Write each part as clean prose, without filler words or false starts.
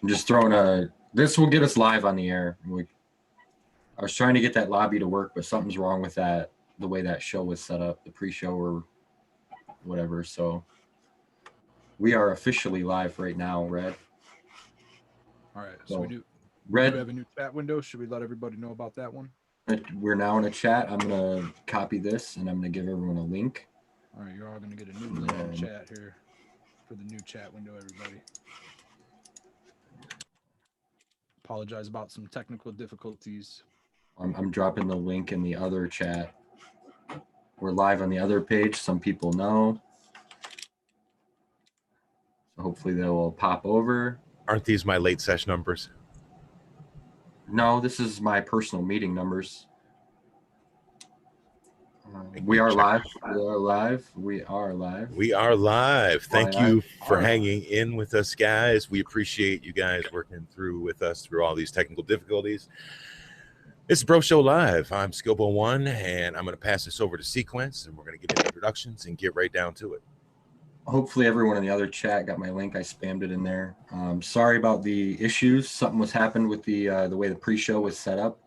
I'm just throwing a. This will get us live on the air. I was trying to get that lobby to work, but something's wrong with that. The way that show was set up, the pre-show or whatever. So we are officially live right now, Red. All right, so So, we do Red, have a new chat window. Should we let everybody know about that one? we're now in a chat. I'm gonna copy this and I'm gonna give everyone a link. All right, you're all gonna get a new link in chat here for the new chat window, everybody. Apologize about some technical difficulties. I'm dropping the link in the other chat. We're live on the other page. Some people know. So hopefully they will pop over. Aren't these my late sesh numbers? No, this is my personal meeting numbers. We are live. We are live. We are live. We are live. Thank you for hanging in with us, guys. We appreciate you guys working through with us through all these technical difficulties. It's Bro Show Live. I'm Skillbo1, and I'm going to pass this over to Sequence, and we're going to get into introductions and get right down to it. Hopefully everyone in the other chat got my link. I spammed it in there. Sorry about the issues. Something was happened with the way the pre-show was set up.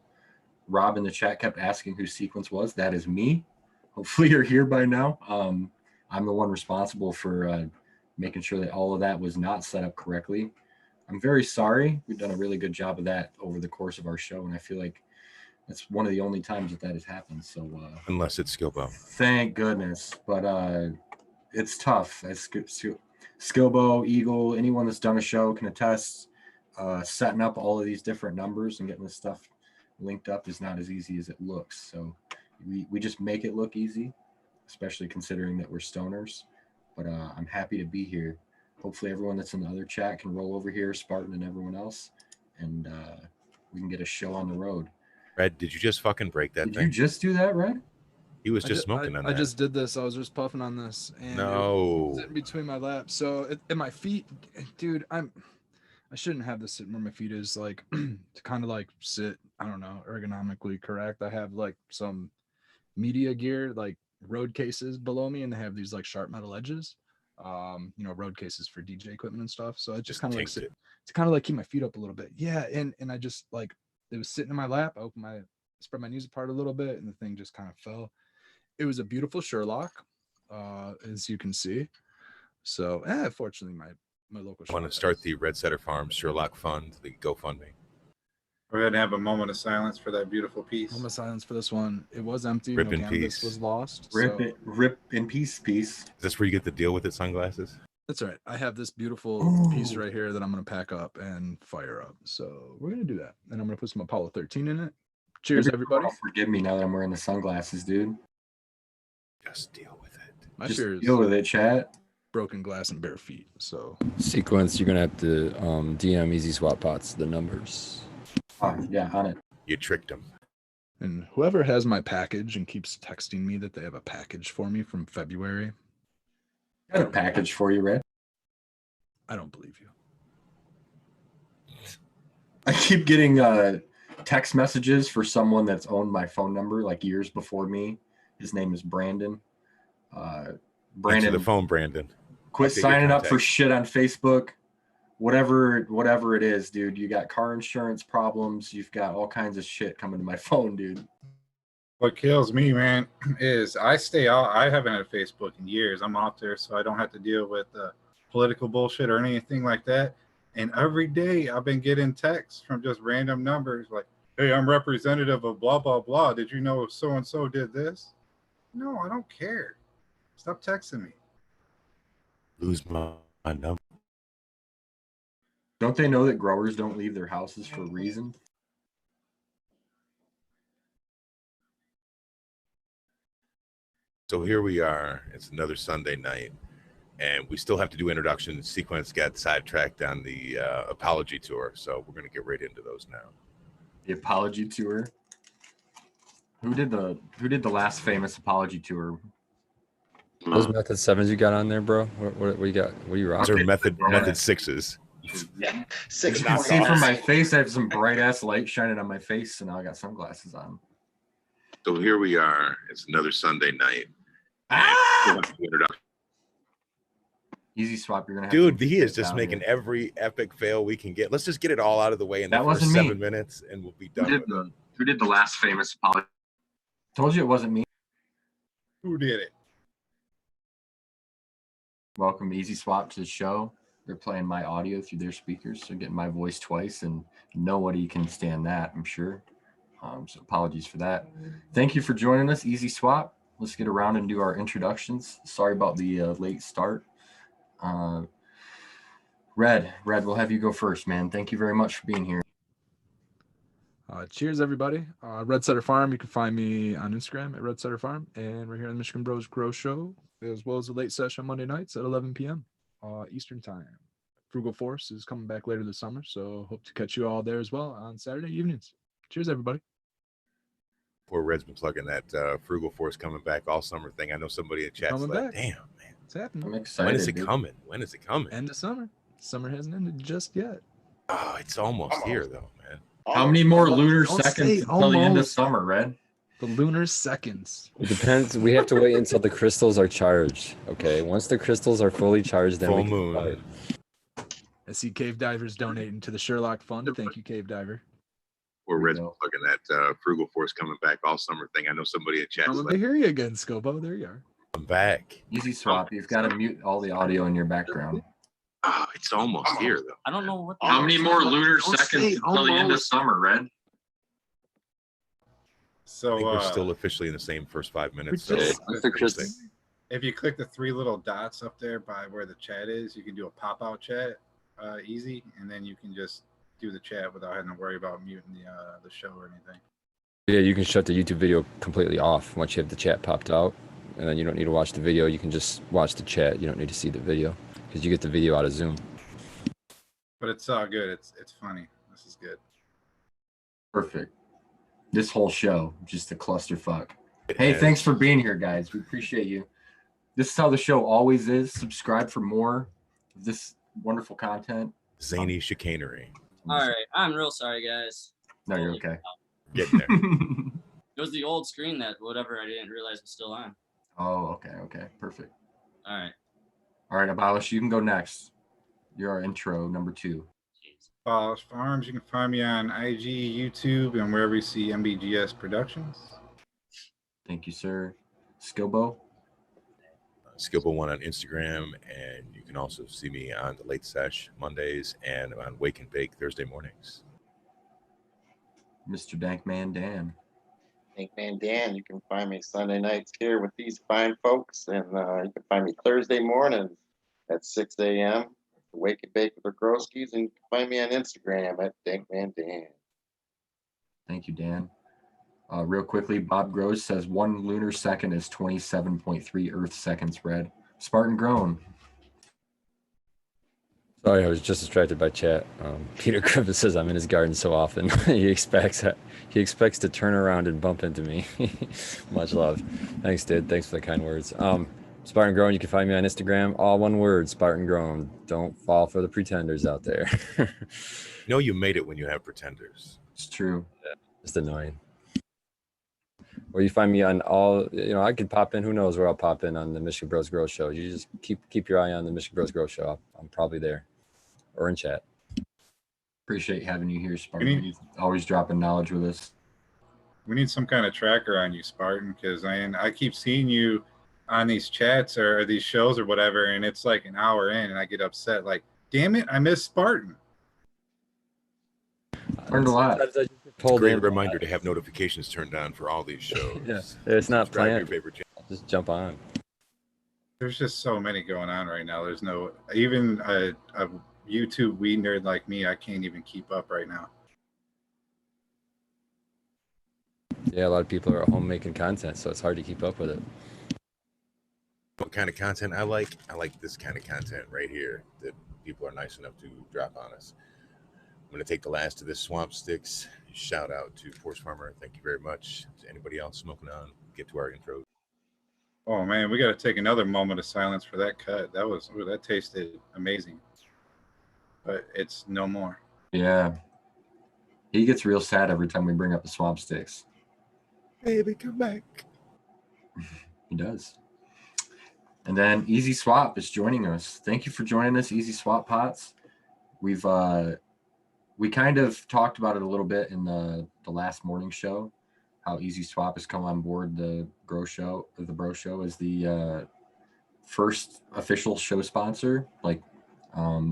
Rob in the chat kept asking who Sequence was. That is me. Hopefully you're here by now. I'm the one responsible for making sure that all of that was not set up correctly. I'm very sorry. We've done a really good job of that over the course of our show, and I feel like that's one of the only times that has happened. So unless it's Skillbo. Thank goodness. But it's tough. Skillbo, Eagle, anyone that's done a show can attest. Setting up all of these different numbers and getting this stuff linked up is not as easy as it looks. So we just make it look easy, especially considering that we're stoners. But I'm happy to be here. Hopefully everyone that's in the other chat can roll over here, Spartan and everyone else, and we can get a show on the road. Red, did you just fucking break that thing? Did you just do that, Red? He was just smoking on that. I just did this. I was just puffing on this, and it was sitting between my laps. So and my feet, dude, I shouldn't have this sitting where my feet is, like to kind of like sit, I don't know, ergonomically correct. I have like some media gear, like road cases below me, and they have these like sharp metal edges. Road cases for DJ equipment and stuff. So I just kind of like sit to kind of like keep my feet up a little bit. Yeah, and I just like it was sitting in my lap. I spread my knees apart a little bit, and the thing just kind of fell. It was a beautiful Sherlock, as you can see. So, fortunately, my local. I want to start the Red Setter Farms Sherlock Fund, the GoFundMe. We're going to have a moment of silence for that beautiful piece. Moment of silence for this one. It was empty. Rip no in cannabis peace. Was lost. Rip in peace. Is this where you get the deal with it sunglasses? That's right. I have this beautiful piece right here that I'm going to pack up and fire up. So we're going to do that. And I'm going to put some Apollo 13 in it. Cheers, everybody. Forgive me now that I'm wearing the sunglasses, dude. Just deal with it. My fear is deal with it, chat. Broken glass and bare feet. So Sequence, you're gonna have to DM Easy Swap Pots the numbers. Yeah, on it. You tricked him. And whoever has my package and keeps texting me that they have a package for me from February. I got a package for you, Red. I don't believe you. I keep getting text messages for someone that's owned my phone number like years before me. His name is Brandon. Answer the phone, Brandon. Quit signing up for shit on Facebook. Whatever it is, dude. You got car insurance problems. You've got all kinds of shit coming to my phone, dude. What kills me, man, is I stay out. I haven't had Facebook in years. I'm out there, so I don't have to deal with political bullshit or anything like that. And every day I've been getting texts from just random numbers like, hey, I'm representative of blah, blah, blah. Did you know so-and-so did this? No, I don't care. Stop texting me. Lose my number. Don't they know that growers don't leave their houses for a reason? So here we are. It's another Sunday night, and we still have to do introductions. Sequence got sidetracked on the apology tour, so we're going to get right into those now. The apology tour. Who did the last famous apology tour? Those Method 7s you got on there, bro? What you got? What are you rocking? Those are Method 6s. Yeah, you can see from my face, I have some bright ass light shining on my face, and now I got sunglasses on. So here we are. It's another Sunday night. Easy swap. You're gonna have Dude, to he is just down making here. every epic fail we can get. Let's just get it all out of the way in the That first wasn't me. 7 minutes, and we'll be done with it. Who did the last famous apology? Told you it wasn't me. Who did it? Welcome Easy Swap to the show. They're playing my audio through their speakers, so getting my voice twice, and nobody can stand that, I'm sure. So apologies for that. Thank you for joining us, Easy Swap. Let's get around and do our introductions. Sorry about the late start. Red, we'll have you go first, man. Thank you very much for being here. Cheers, everybody. Red Setter Farm. You can find me on Instagram at Red Setter Farm, and we're here on the Michigan Bros Grow Show, as well as a late session Monday nights at 11 p.m. Eastern Time. Frugal Force is coming back later this summer, so hope to catch you all there as well on Saturday evenings. Cheers, everybody. Poor Red's been plugging that Frugal Force coming back all summer thing. I know somebody in chat's Coming like, back. damn, man. It's happening. I'm excited. When is it dude. coming? When is it coming? End of summer. Summer hasn't ended just yet. Oh, it's almost here, though, man. How many more lunar Don't seconds say until the end of almost. summer, Red? The lunar seconds. It depends. We have to wait until the crystals are charged. Okay. Once the crystals are fully charged, then Full we can moon. fly. I see Cave Divers donating to the Sherlock Fund. Thank you, Cave Diver. Poor There Red's you been go. plugging that Frugal Force coming back all summer thing. I know somebody in chat's I'm like, to hear you again, Scobo. There you are. I'm back. Easy Swap. You've got to mute all the audio in your background. Oh, it's almost here, though. I don't know what. How many more lunar Don't seconds say until the end of almost. summer, Red? So I think we're still officially in the same first 5 minutes. We So just- Once the crystals, if you click the three little dots up there by where the chat is, you can do a pop-out chat easy, and then you can just do the chat without having to worry about muting the show or anything. yeah, you can shut the YouTube video completely off once you have the chat popped out, and then you don't need to watch the video. You can just watch the chat. You don't need to see the video because you get the video out of Zoom. But it's all good. It's funny. This is good. Perfect. This whole show, just a clusterfuck. it Hey, has- thanks for being here, guys. We appreciate you. This is how the show always is. Subscribe for more of this wonderful content. Zany chicanery. All right, I'm real sorry, guys. No, you're okay. Getting there. It was the old screen that whatever I didn't realize was still on. Oh, okay. Perfect. All right. All right, Abalish, you can go next. You're our intro, number 2. Jeez. Polish Farms. You can find me on IG, YouTube, and wherever you see MBGS Productions. Thank you, sir. Skilbo. Skilbo1 on Instagram, and you can also see me on the Late Sesh Mondays and on Wake and Bake Thursday mornings. Mr. Dankman Dan. Man Dan, you can find me Sunday nights here with these fine folks, and you can find me Thursday mornings at 6 a.m. Wake and Bake with the Groskies, and you can find me on Instagram at Dankman Dan. Thank you, Dan. Real quickly, Bob Gross says 1 lunar second is 27.3 Earth seconds, Red. Spartan Grown. Sorry, I was just distracted by chat. Peter Griffith says I'm in his garden so often. he expects to turn around and bump into me. Much love. Thanks, dude. Thanks for the kind words. Spartan Grown, you can find me on Instagram. All one word, Spartan Grown. Don't fall for the pretenders out there. You know you made it when you have pretenders. It's true. Just annoying. Or you find me on all, I could pop in. Who knows where I'll pop in on the Michigan Bros Grow Show. You just keep your eye on the Michigan Bros Grow Show. I'm probably there or in chat. Appreciate having you here, Spartan. Any- You're always dropping knowledge with us. We need some kind of tracker on you, Spartan, because I keep seeing you on these chats or these shows or whatever, and it's like an hour in, and I get upset. Like, damn it, I miss Spartan. Learned a lot. It's a great reminder to have notifications turned on for all these shows. Yeah, it's not Subscribe to your planned. favorite channel. Just jump on. There's just so many going on right now. There's no even a YouTube weed nerd like me. I can't even keep up right now. Yeah, a lot of people are at home making content, so it's hard to keep up with it. What kind of content I like? I like this kind of content right here that people are nice enough to drop on us. I'm going to take the last of this Swamp Sticks. Shout out to Force Farmer. Thank you very much. To anybody else smoking on, get to our intro. Oh man, we got to take another moment of silence for that cut. That tasted amazing, but it's no more. Yeah. He gets real sad every time we bring up the swamp sticks. Baby, come back. He does. And then Easy Swap is joining us. Thank you for joining us, Easy Swap Pots. We've we kind of talked about it a little bit in the last morning show, how Easy Swap has come on board the Bro Show as the first official show sponsor, like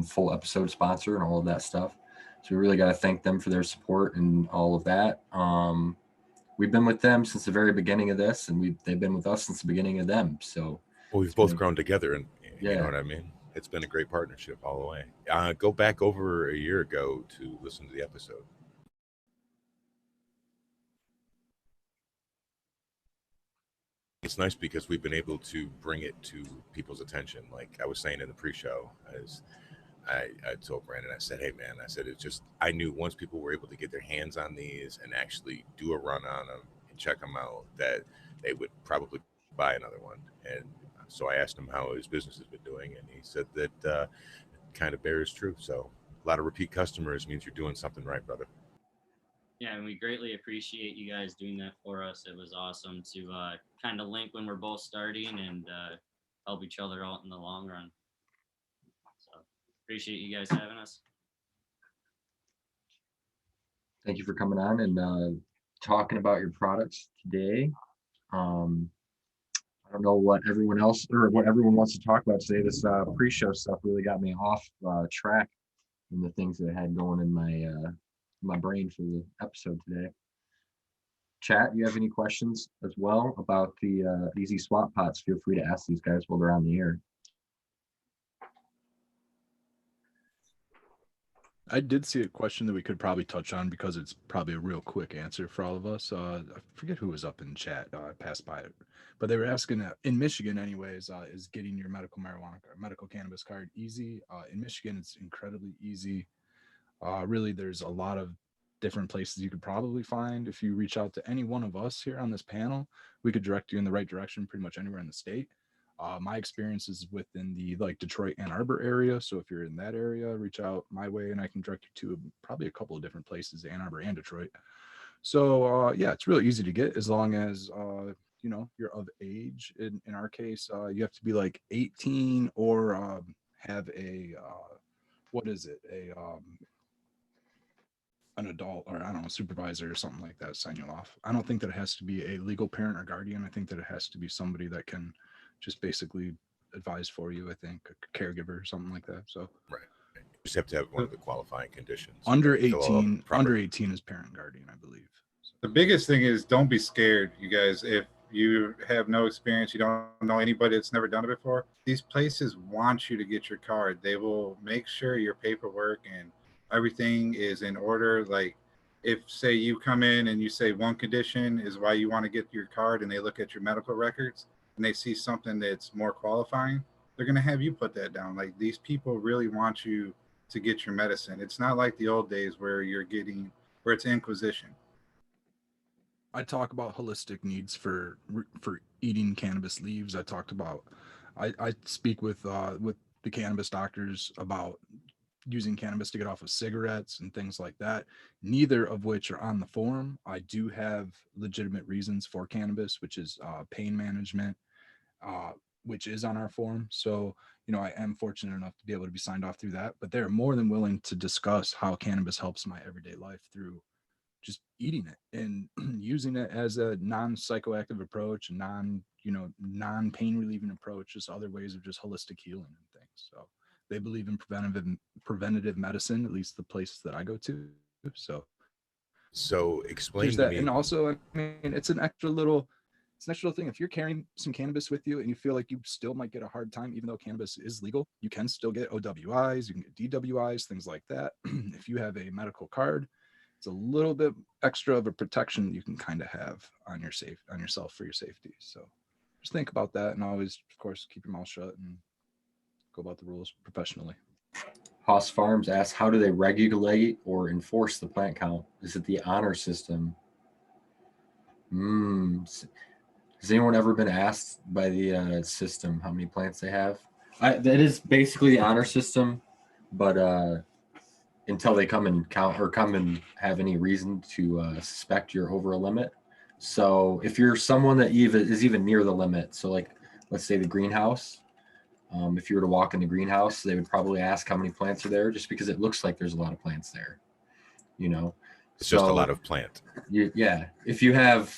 full episode sponsor and all of that stuff. So we really got to thank them for their support and all of that. We've been with them since the very beginning of this, and they've been with us since the beginning of them. So we've both grown together, and yeah. You know what I mean? It's been a great partnership all the way. Go back over a year ago to listen to the episode. It's nice because we've been able to bring it to people's attention. Like I was saying in the pre-show, as I told Brandon, I said, hey man, I said, I knew once people were able to get their hands on these and actually do a run on them and check them out, that they would probably buy another one. And so I asked him how his business has been doing, and he said that it kind of bears true. So a lot of repeat customers means you're doing something right, brother. Yeah, and we greatly appreciate you guys doing that for us. It was awesome to kind of link when we're both starting and help each other out in the long run. So appreciate you guys having us. Thank you for coming on and talking about your products today. I don't know what everyone else or what everyone wants to talk about today. This pre-show stuff really got me off track in the things that I had going in my brain for the episode today. Chat, you have any questions as well about the Easy Swap Pots? Feel free to ask these guys while they're on the air. I did see a question that we could probably touch on because it's probably a real quick answer for all of us. I forget who was up in chat. I passed by it, but they were asking in Michigan anyways, is getting your medical marijuana or medical cannabis card easy? In Michigan, it's incredibly easy. Really, there's a lot of different places you could probably find. If you reach out to any one of us here on this panel, we could direct you in the right direction pretty much anywhere in the state. My experience is within the Detroit, Ann Arbor area. So if you're in that area, reach out my way and I can direct you to probably a couple of different places, Ann Arbor and Detroit. So yeah, it's really easy to get as long as, you're of age. In our case, you have to be like 18 or have a, an adult or I don't know, supervisor or something like that sign you off. I don't think that it has to be a legal parent or guardian. I think that it has to be somebody that can just basically advise for you. I think a caregiver or something like that. So right, you just have to have one of the qualifying conditions. Under 18 is parent guardian, I believe. So the biggest thing is don't be scared, you guys. If you have no experience, you don't know anybody that's never done it before, these places want you to get your card. They will make sure your paperwork and everything is in order. Like if say you come in and you say one condition is why you want to get your card and they look at your medical records and they see something that's more qualifying, they're going to have you put that down. Like these people really want you to get your medicine. It's not like the old days where where it's inquisition. I talk about holistic needs for eating cannabis leaves. I speak with the cannabis doctors about using cannabis to get off of cigarettes and things like that, neither of which are on the form. I do have legitimate reasons for cannabis, which is pain management, which is on our form. So, I am fortunate enough to be able to be signed off through that, but they're more than willing to discuss how cannabis helps my everyday life through just eating it and using it as a non-psychoactive approach, non-pain relieving approach, just other ways of just holistic healing and things. So they believe in preventative medicine, at least the places that I go to. So explain that. to me. And also, it's an extra little thing. If you're carrying some cannabis with you and you feel like you still might get a hard time, even though cannabis is legal, you can still get OWIs, you can get DWIs, things like that. If you have a medical card, it's a little bit extra of a protection you can kind of have on yourself for your safety. So just think about that, and always, of course, keep your mouth shut and go about the rules professionally. Haas Farms asks, how do they regulate or enforce the plant count? Is it the honor system? Has anyone ever been asked by the system how many plants they have? That is basically the honor system, but until they come and count or come and have any reason to suspect you're over a limit. So if you're someone that is even near the limit, so like let's say the greenhouse. If you were to walk in the greenhouse, they would probably ask how many plants are there, just because it looks like there's a lot of plants there. You know, It's just a lot of plant. Yeah, if you have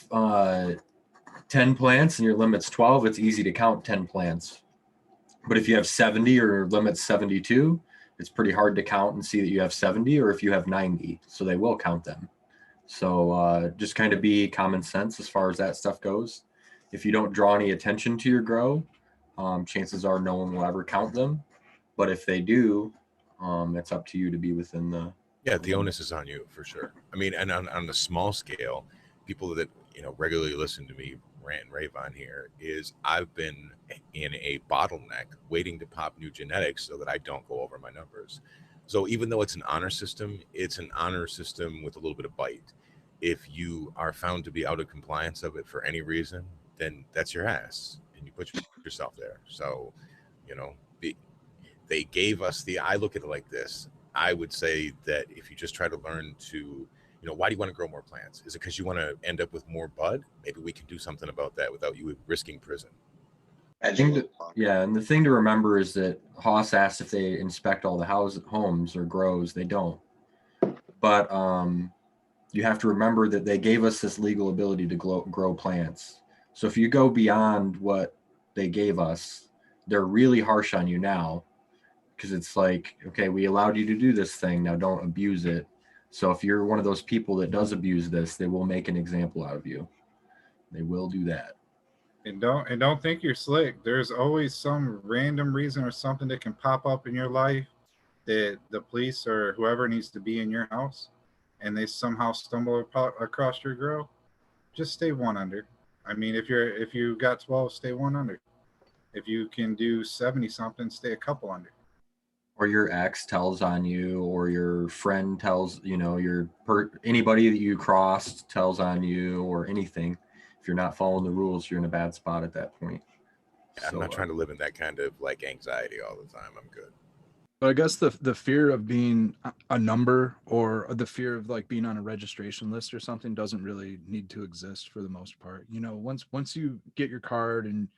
10 plants and your limit's 12, it's easy to count 10 plants. But if you have 70 or your limit's 72, it's pretty hard to count and see that you have 70, or if you have 90. So they will count them. So just kind of be common sense as far as that stuff goes. If you don't draw any attention to your grow, chances are no one will ever count them. But if they do, it's up to you to be within the. Yeah, the onus is on you for sure. I mean, and on the small scale, people that regularly listen to me rant and rave on here is I've been in a bottleneck waiting to pop new genetics so that I don't go over my numbers. So even though it's an honor system with a little bit of bite. If you are found to be out of compliance of it for any reason, then that's your ass, and you put yourself there. So, they gave us I look at it like this. I would say that if you just try to learn to, why do you want to grow more plants? Is it because you want to end up with more bud? Maybe we can do something about that without you risking prison. Yeah, and the thing to remember is that Haas asked if they inspect all the homes or grows. They don't. But you have to remember that they gave us this legal ability to grow plants. So if you go beyond what they gave us, they're really harsh on you now, because it's like, okay, we allowed you to do this thing, now don't abuse it. So if you're one of those people that does abuse this, they will make an example out of you. They will do that. And don't think you're slick. There's always some random reason or something that can pop up in your life that the police or whoever needs to be in your house, and they somehow stumble across your grow. Just stay one under. I mean, if you got 12, stay one under. If you can do 70 something, stay a couple under. Or your ex tells on you, or your friend tells, anybody that you crossed tells on you, or anything. If you're not following the rules, you're in a bad spot at that point. I'm not trying to live in that kind of anxiety all the time. I'm good. But I guess the fear of being a number, or the fear of being on a registration list or something, doesn't really need to exist for the most part. Once you get your card and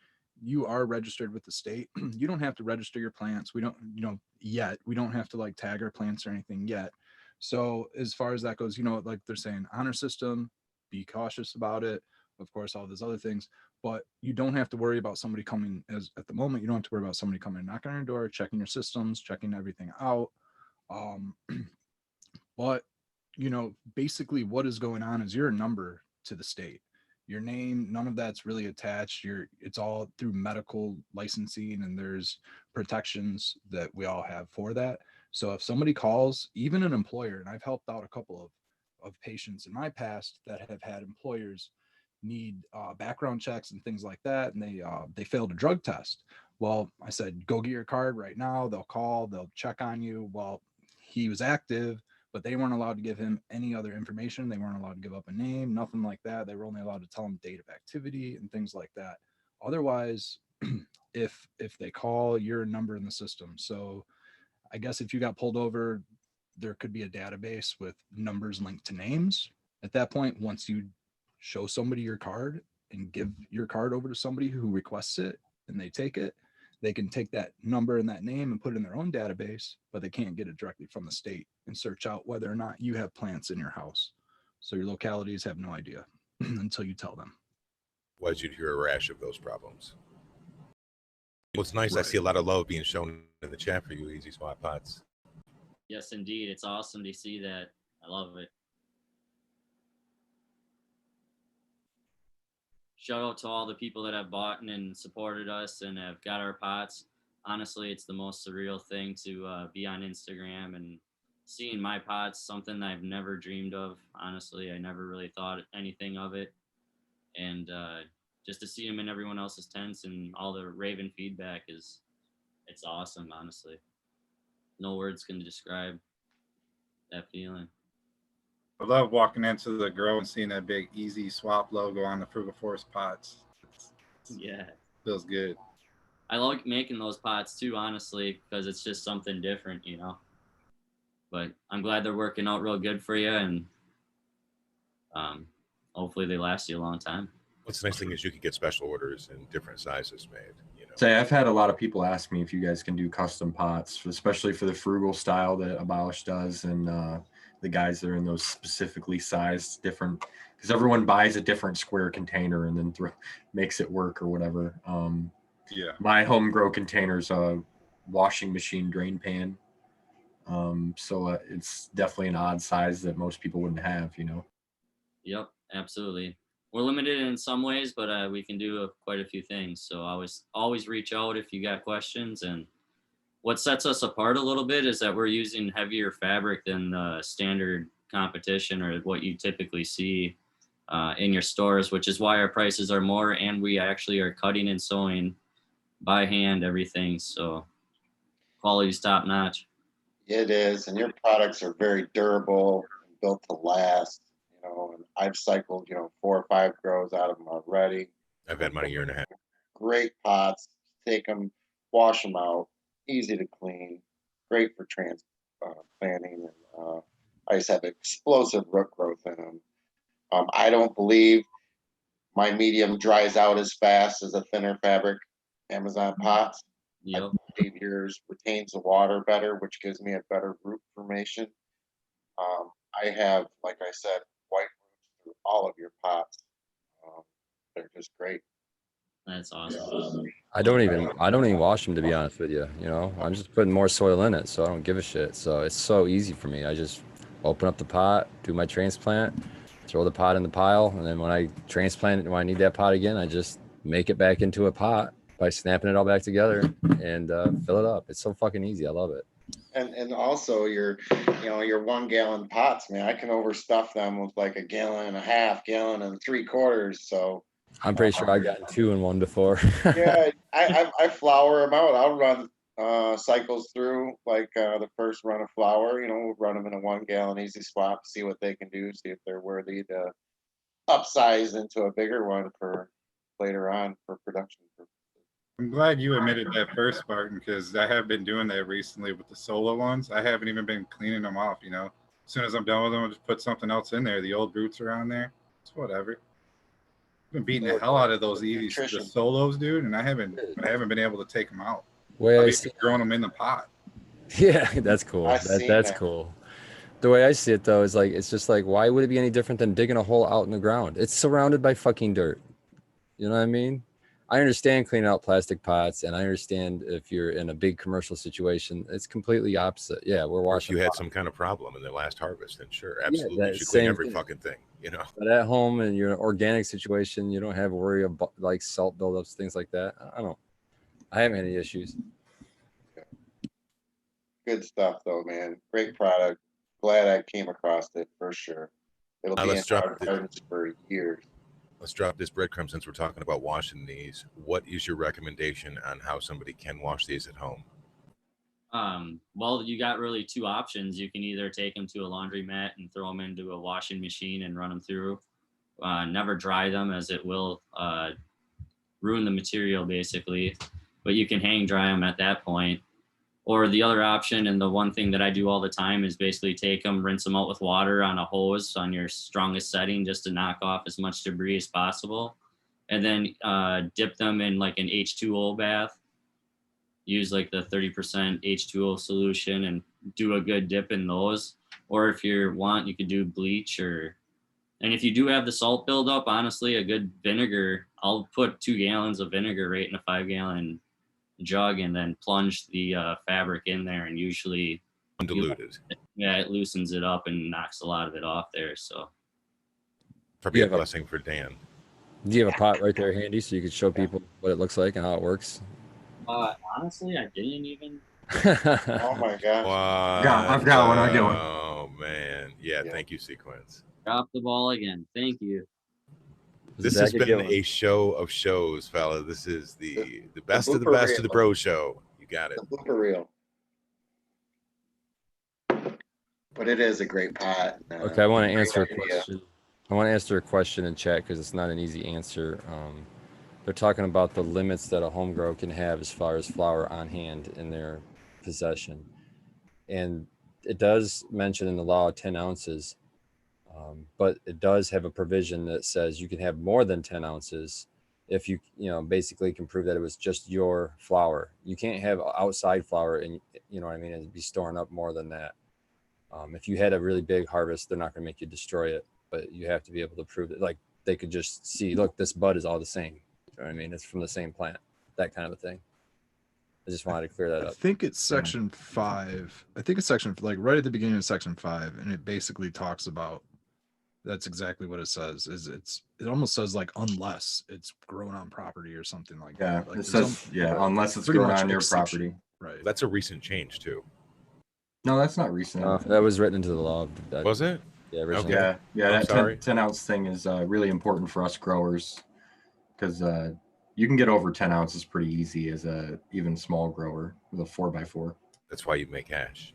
you are registered with the state, you don't have to register your plants. We don't, yet. We don't have to tag our plants or anything yet. So as far as that goes, like they're saying, honor system, be cautious about it. Of course, all those other things, but you don't have to worry about somebody coming at the moment. You don't have to worry about somebody coming and knocking on your door, checking your systems, checking everything out. But basically what is going on is you're a number to the state. Your name, none of that's really attached. It's all through medical licensing, and there's protections that we all have for that. So if somebody calls, even an employer, and I've helped out a couple of patients in my past that have had employers need background checks and things like that, and they failed a drug test. Well, I said, go get your card right now. They'll call, they'll check on you. Well, he was active, but they weren't allowed to give him any other information. They weren't allowed to give up a name, nothing like that. They were only allowed to tell him date of activity and things like that. Otherwise, if they call, you're a number in the system. So I guess if you got pulled over, there could be a database with numbers linked to names. At that point, once you show somebody your card and give your card over to somebody who requests it and they take it, they can take that number and that name and put it in their own database, but they can't get it directly from the state and search out whether or not you have plants in your house. So your localities have no idea until you tell them. Was you hear a rash of those problems? What's nice, right. I see a lot of love being shown in the chat for you, Easy Swap Pots. Yes, indeed. It's awesome to see that. I love it. Shout out to all the people that have bought and supported us and have got our pots. Honestly, it's the most surreal thing to be on Instagram and seeing my pots, something I've never dreamed of. Honestly, I never really thought anything of it. And just to see them in everyone else's tents and all the raving feedback it's awesome, honestly. No words can describe that feeling. I love walking into the grow and seeing that big Easy Swap logo on the Frugal Forest pots. Yeah. Feels good. I like making those pots too, honestly, because it's just something different, But I'm glad they're working out real good for you, and hopefully they last you a long time. What's the nice thing is you can get special orders in different sizes made. You know, Say I've had a lot of people ask me if you guys can do custom pots, especially for the frugal style that Abolish does, and the guys that are in those specifically sized different, because everyone buys a different square container and then makes it work or whatever. Yeah. My home grow container's a washing machine drain pan. So it's definitely an odd size that most people wouldn't have, you know. Yep, absolutely. We're limited in some ways, but we can do quite a few things. So always reach out if you got questions. And what sets us apart a little bit is that we're using heavier fabric than the standard competition or what you typically see in your stores, which is why our prices are more. And we actually are cutting and sewing by hand everything. So quality's top notch. It is, and your products are very durable, built to last. You know, and I've cycled, 4 or 5 grows out of them already. I've had mine a year and a half. Great pots. Take them, wash them out, easy to clean, great for transplanting. And I just have explosive root growth in them. I don't believe my medium dries out as fast as a thinner fabric Amazon pots. Yep. I believe yours retains the water better, which gives me a better root formation. I have, like I said, white roots through all of your pots. They're just great. That's awesome. I don't even wash them, to be honest with you. You know, I'm just putting more soil in it, so I don't give a shit. So it's so easy for me. I just open up the pot, do my transplant, throw the pot in the pile, and then when I transplant it, when I need that pot again, I just make it back into a pot by snapping it all back together and fill it up. It's so fucking easy. I love it. And also your 1 gallon pots, man, I can overstuff them with like 1.5 gallons, gallon and 3/4. So I'm pretty sure I got 2 and 1 before. yeah, I flour them out. I'll run cycles through like the first run of flour. We'll run them in a 1 gallon easy swap, see what they can do, see if they're worthy to upsize into a bigger one for later on for production. I'm glad you admitted that first, Spartan, because I have been doing that recently with the solo ones. I haven't even been cleaning them off, As soon as I'm done with them, I'll just put something else in there. The old roots are on there. It's whatever. I've been beating the hell out of those the solos, dude, and I haven't been able to take them out. I've even grown them in the pot. Yeah, that's cool. That's cool. The way I see it, though, is like, it's just like, why would it be any different than digging a hole out in the ground? It's surrounded by fucking dirt. You know what I mean? I understand cleaning out plastic pots, and I understand if you're in a big commercial situation, it's completely opposite. Yeah, we're washing. If you had some kind of problem in the last harvest, then sure, absolutely, you should clean every fucking thing, But at home, and you're in an organic situation, you don't have to worry about like salt buildups, things like that. I haven't had any issues. Good stuff, though, man. Great product. Glad I came across it for sure. It'll be in our gardens for years. Let's drop this breadcrumb since we're talking about washing these. What is your recommendation on how somebody can wash these at home? Well, you got really 2 options. You can either take them to a laundromat and throw them into a washing machine and run them through. Never dry them, as it will ruin the material basically, but you can hang dry them at that point. Or the other option, and the one thing that I do all the time, is basically take them, rinse them out with water on a hose on your strongest setting, just to knock off as much debris as possible. And then dip them in like an H2O bath. Use like the 30% H2O solution and do a good dip in those. Or if you want, you could do bleach, and if you do have the salt buildup, honestly, a good vinegar, I'll put 2 gallons of vinegar right in a 5-gallon jug and then plunge the fabric in there, and usually undiluted. It loosens it up and knocks a lot of it off there. So probably a blessing for Dan. Do you have a pot right there handy so you could show people what it looks like and how it works? Honestly, I didn't even. Oh my gosh! Wow. I've got one. I'll get one. Oh man, yeah. Thank you, Sequence. Drop the ball again. Thank you. This has been a show of shows, fella. This is the best of the best of the bro show. You got it. The blooper reel. But it is a great pot. Okay, I want to answer a question. I want to answer a question in chat because it's not an easy answer. They're talking about the limits that a home grow can have as far as flour on hand in their possession. And it does mention in the law 10 ounces. But it does have a provision that says you can have more than 10 ounces if you basically can prove that it was just your flower. You can't have outside flower and and be storing up more than that. If you had a really big harvest, they're not going to make you destroy it, but you have to be able to prove it. Like they could just see, look, this bud is all the same. You know what I mean? It's from the same plant, that kind of a thing. I just wanted to clear that I up. think it's section 5. I think it's section like right at the beginning of section 5, and it basically talks about. That's exactly what it says. It almost says like unless it's grown on property or something like Yeah, that. Like it says unless it's pretty grown much on your exception. property. Right. That's a recent change too. No, that's not recent. That was written into the law. Was it? Yeah, originally. Okay. Yeah, I'm that sorry. 10 ounce thing is really important for us growers because you can get over 10 ounces pretty easy as a even small grower with a 4x4. That's why you make hash.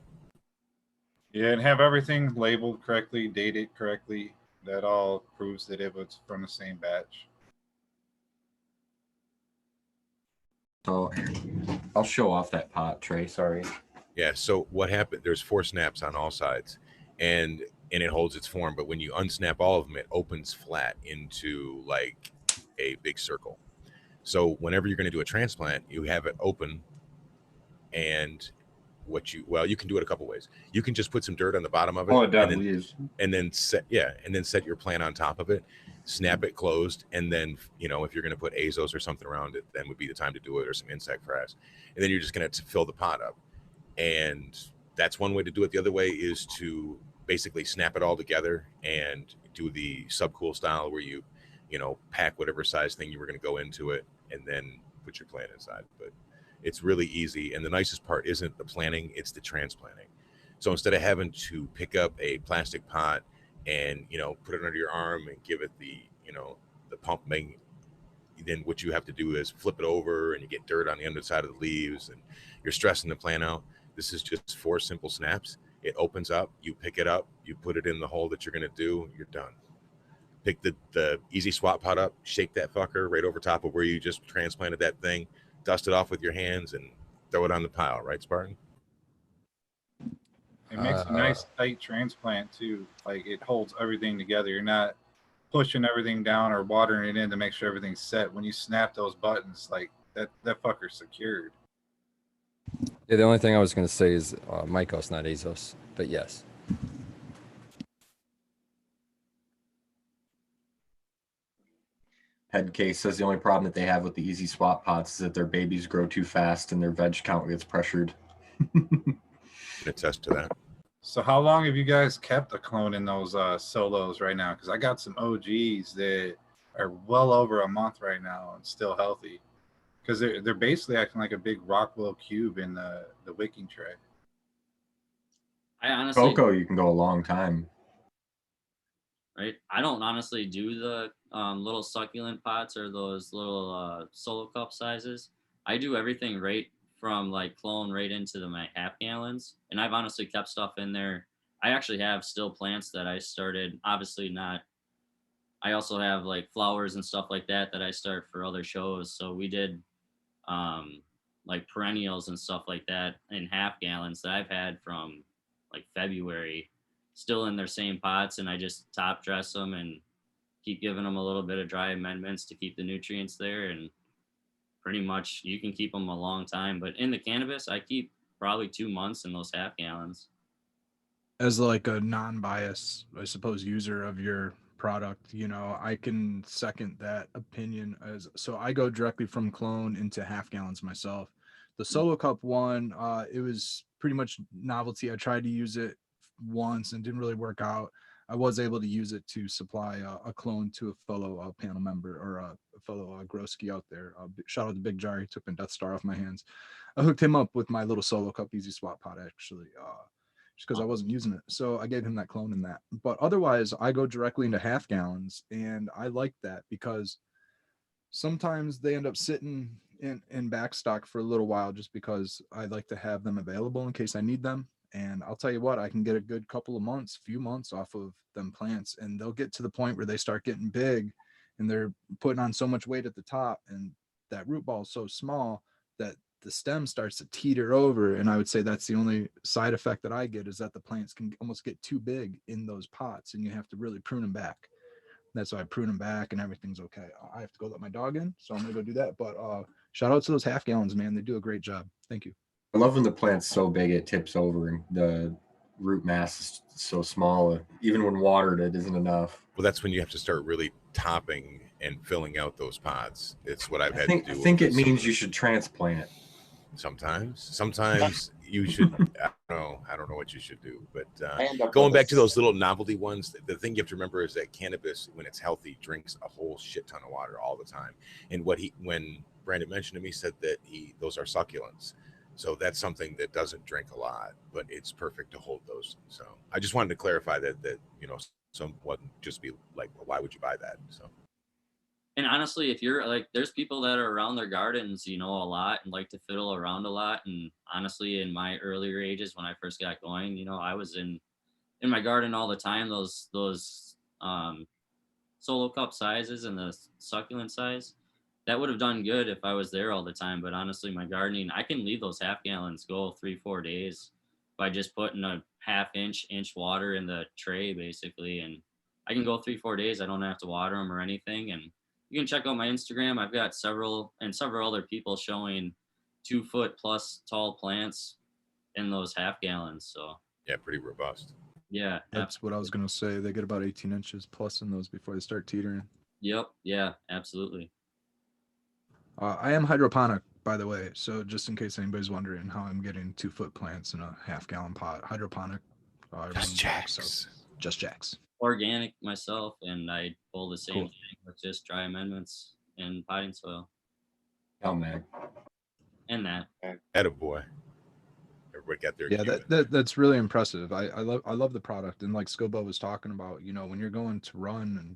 Yeah, and have everything labeled correctly, dated correctly. That all proves that it was from the same batch. So I'll show off that pot, Trey. Sorry. Yeah. So what happened? There's 4 snaps on all sides, and it holds its form. But when you unsnap all of them, it opens flat into like a big circle. So whenever you're going to do a transplant, you have it open, and you can do it a couple ways. You can just put some dirt on the bottom of it. Oh, it definitely is. And then set your plant on top of it, snap it closed, and then if you're going to put azos or something around it, then would be the time to do it, or some insect frass. And then you're just going to fill the pot up. And that's one way to do it. The other way is to basically snap it all together and do the subcool style where you pack whatever size thing you were going to go into it and then put your plant inside. But it's really easy. And the nicest part isn't the planting, it's the transplanting. So instead of having to pick up a plastic pot and, put it under your arm and give it the pump, then what you have to do is flip it over and you get dirt on the underside of the leaves and you're stressing the plant out. This is just 4 simple snaps. It opens up, you pick it up, you put it in the hole that you're going to do, you're done. Pick the easy swap pot up, shake that fucker right over top of where you just transplanted that thing, dust it off with your hands and throw it on the pile, right, Spartan? It makes a nice tight transplant too. Like it holds everything together. You're not pushing everything down or watering it in to make sure everything's set. When you snap those buttons, like that fucker's secured. Yeah, the only thing I was going to say is Mycos, not Azos, but yes. Headcase says the only problem that they have with the easy swap pots is that their babies grow too fast and their veg count gets pressured. Attest to that. So how long have you guys kept a clone in those solos right now? Because I got some OGs that are well over a month right now and still healthy. Because they're basically acting like a big Rockwell cube in the wicking tray. I honestly, Cocoa, you can go a long time. right? I don't honestly do the little succulent pots or those little solo cup sizes. I do everything right from like clone right into my half gallons, and I've honestly kept stuff in there. I actually have still plants that I started. Obviously not. I also have like flowers and stuff like that I start for other shows. So we did like perennials and stuff like that in half gallons that I've had from like February, still in their same pots, and I just top dress them and keep giving them a little bit of dry amendments to keep the nutrients there, and pretty much you can keep them a long time. But in the cannabis, I keep probably 2 months in those half gallons. As like a non-biased, I suppose, user of your product, I can second that opinion. So I go directly from clone into half gallons myself. The solo cup one, it was pretty much novelty. I tried to use it once and didn't really work out. I was able to use it to supply a clone to a fellow panel member or a fellow Groski out there. Shout out to Big Jar. He took my Death Star off my hands. I hooked him up with my little solo cup easy swap pot actually. Just because I wasn't using it. So I gave him that clone in that. But otherwise, I go directly into half gallons, and I like that because sometimes they end up sitting in back stock for a little while just because I like to have them available in case I need them. And I'll tell you what, I can get a good few months off of them plants, and they'll get to the point where they start getting big and they're putting on so much weight at the top, and that root ball is so small that the stem starts to teeter over, and I would say that's the only side effect that I get, is that the plants can almost get too big in those pots, and you have to really prune them back. That's why I prune them back, and everything's okay. I have to go let my dog in, so I'm gonna go do that. But shout out to those half gallons, man. They do a great job. Thank you. I love when the plant's so big it tips over and the root mass is so small. Even when watered, it isn't enough. Well, that's when you have to start really topping and filling out those pods. It's what I've had I to do. think it means you should transplant. Sometimes you should. I don't know what you should do, but Going going back to those little novelty ones, the thing you have to remember is that cannabis, when it's healthy, drinks a whole shit ton of water all the time. And when Brandon mentioned to me, said that those are succulents. So that's something that doesn't drink a lot, but it's perfect to hold those. So I just wanted to clarify that some wouldn't just be like, well, why would you buy that? So. And honestly, if you're like, there's people that are around their gardens, a lot and like to fiddle around a lot. And honestly, in my earlier ages, when I first got going, I was in my garden all the time. Those solo cup sizes and the succulent size, that would have done good if I was there all the time. But honestly, my gardening, I can leave those half gallons go 3-4 days by just putting a inch water in the tray, basically. And I can go 3-4 days. I don't have to water them or anything. And you can check out my Instagram. I've got several other people showing 2 foot plus tall plants in those half gallons. So yeah, pretty robust. Yeah. That's what I was going to say. They get about 18 inches plus in those before they start teetering. Yep. Yeah, absolutely. I am hydroponic, by the way. So just in case anybody's wondering how I'm getting 2 foot plants in a half gallon pot, hydroponic. Just Jacks. Just Jacks. Organic myself, and I pull the same Cool. thing with just dry amendments and potting soil. Oh man. And that. Attaboy. Everybody got their that's really impressive. I love the product, and like Scobo was talking about, when you're going to run and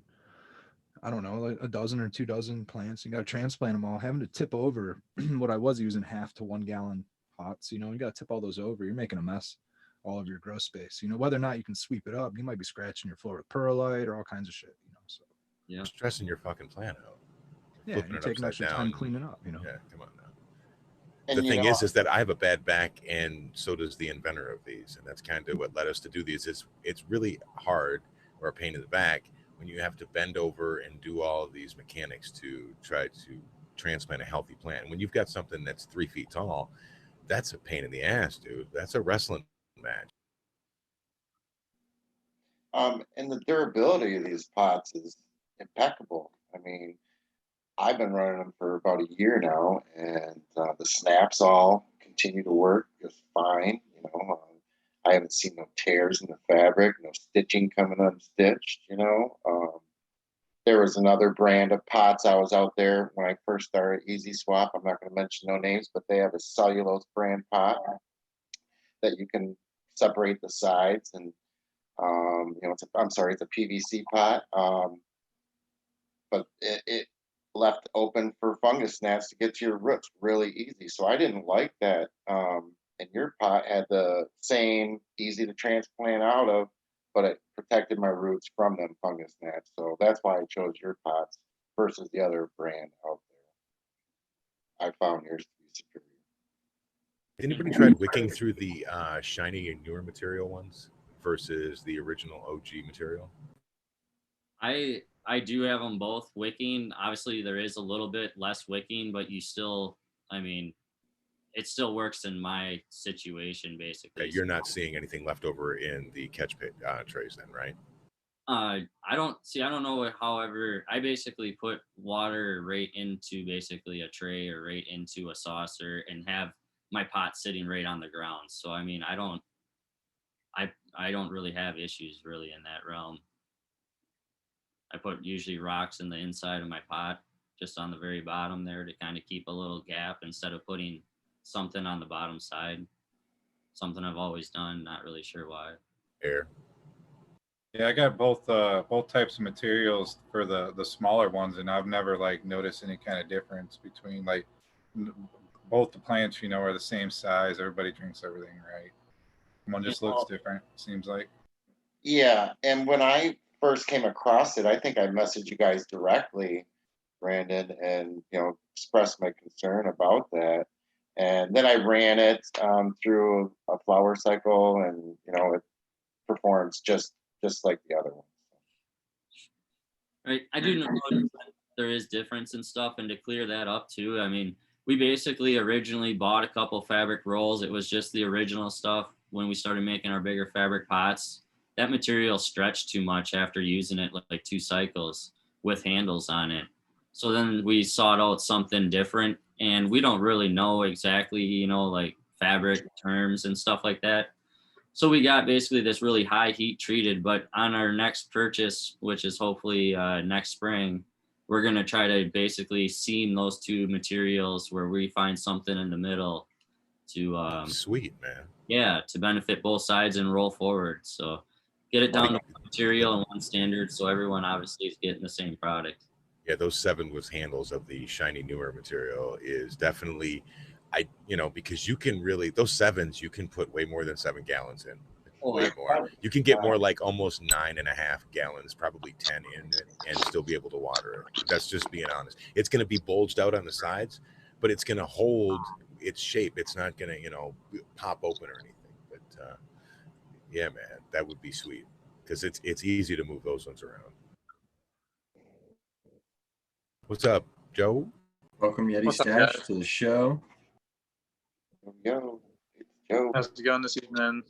I don't know, like a dozen or 2 dozen plants, you got to transplant them all, having to tip over what I was using half to 1 gallon pots, you got to tip all those over. You're making a mess all of your grow space, whether or not you can sweep it up, you might be scratching your floor with perlite or all kinds of shit, so yeah, stressing your fucking plant out. Yeah, you're taking extra time cleaning up, Yeah, come on now. And the thing is that I have a bad back, and so does the inventor of these, and that's kind of what led us to do these. It's really hard, or a pain in the back, when you have to bend over and do all of these mechanics to try to transplant a healthy plant. And when you've got something that's 3 feet tall, that's a pain in the ass, dude. That's a wrestling match. And the durability of these pots is impeccable. I mean, I've been running them for about a year now, and the snaps all continue to work just fine. I haven't seen no tears in the fabric, no stitching coming unstitched. There was another brand of pots I was out there when I first started, Easy Swap. I'm not going to mention no names, but they have a cellulose brand pot that you can separate the sides, and it's a PVC pot, but it left open for fungus gnats to get to your roots really easy. So I didn't like that. And your pot had the same easy to transplant out of, but it protected my roots from them fungus gnats. So that's why I chose your pots versus the other brand out there. I found yours to be superior. Anybody tried wicking through the shiny and newer material ones versus the original OG material? I do have them both wicking. Obviously, there is a little bit less wicking, but you still, it still works in my situation, basically. You're not seeing anything left over in the catch pit trays then, right? I don't know. However, I basically put water right into basically a tray or right into a saucer and have my pot sitting right on the ground. So, I don't really have issues really in that realm. I put usually rocks in the inside of my pot, just on the very bottom there, to kind of keep a little gap instead of putting something on the bottom side. Something I've always done, not really sure why. Air. Yeah, I got both types of materials for the smaller ones, and I've never noticed any kind of difference between both the plants, are the same size. Everybody drinks everything right. One just looks different, seems like. Yeah, and when I first came across it, I think I messaged you guys directly, Brandon, and expressed my concern about that. And then I ran it through a flower cycle, and it performs just like the other one. Right. I do know that there is difference and stuff, and to clear that up too, I mean, we basically originally bought a couple fabric rolls. It was just the original stuff when we started making our bigger fabric pots. That material stretched too much after using it like 2 cycles with handles on it. So then we sought out something different, and we don't really know exactly, like fabric terms and stuff like that. So we got basically this really high heat treated, but on our next purchase, which is hopefully next spring, we're going to try to basically seam those 2 materials where we find something in the middle to Sweet, man. Yeah, to benefit both sides and roll forward. So get it down to one material and one standard, so everyone obviously is getting the same product. Yeah, those 7 with handles of the shiny newer material is definitely, because you can really, those 7s, you can put way more than 7 gallons in. Way more. You can get more like almost 9.5 gallons, probably 10 in it, and still be able to water it. That's just being honest. It's going to be bulged out on the sides, but it's going to hold its shape. It's not going to, pop open or anything. But yeah, man, that would be sweet because it's easy to move those ones around. What's up, Joe? Welcome, Yeti Stash, to the show. Yo, it's Joe. How's it going this evening?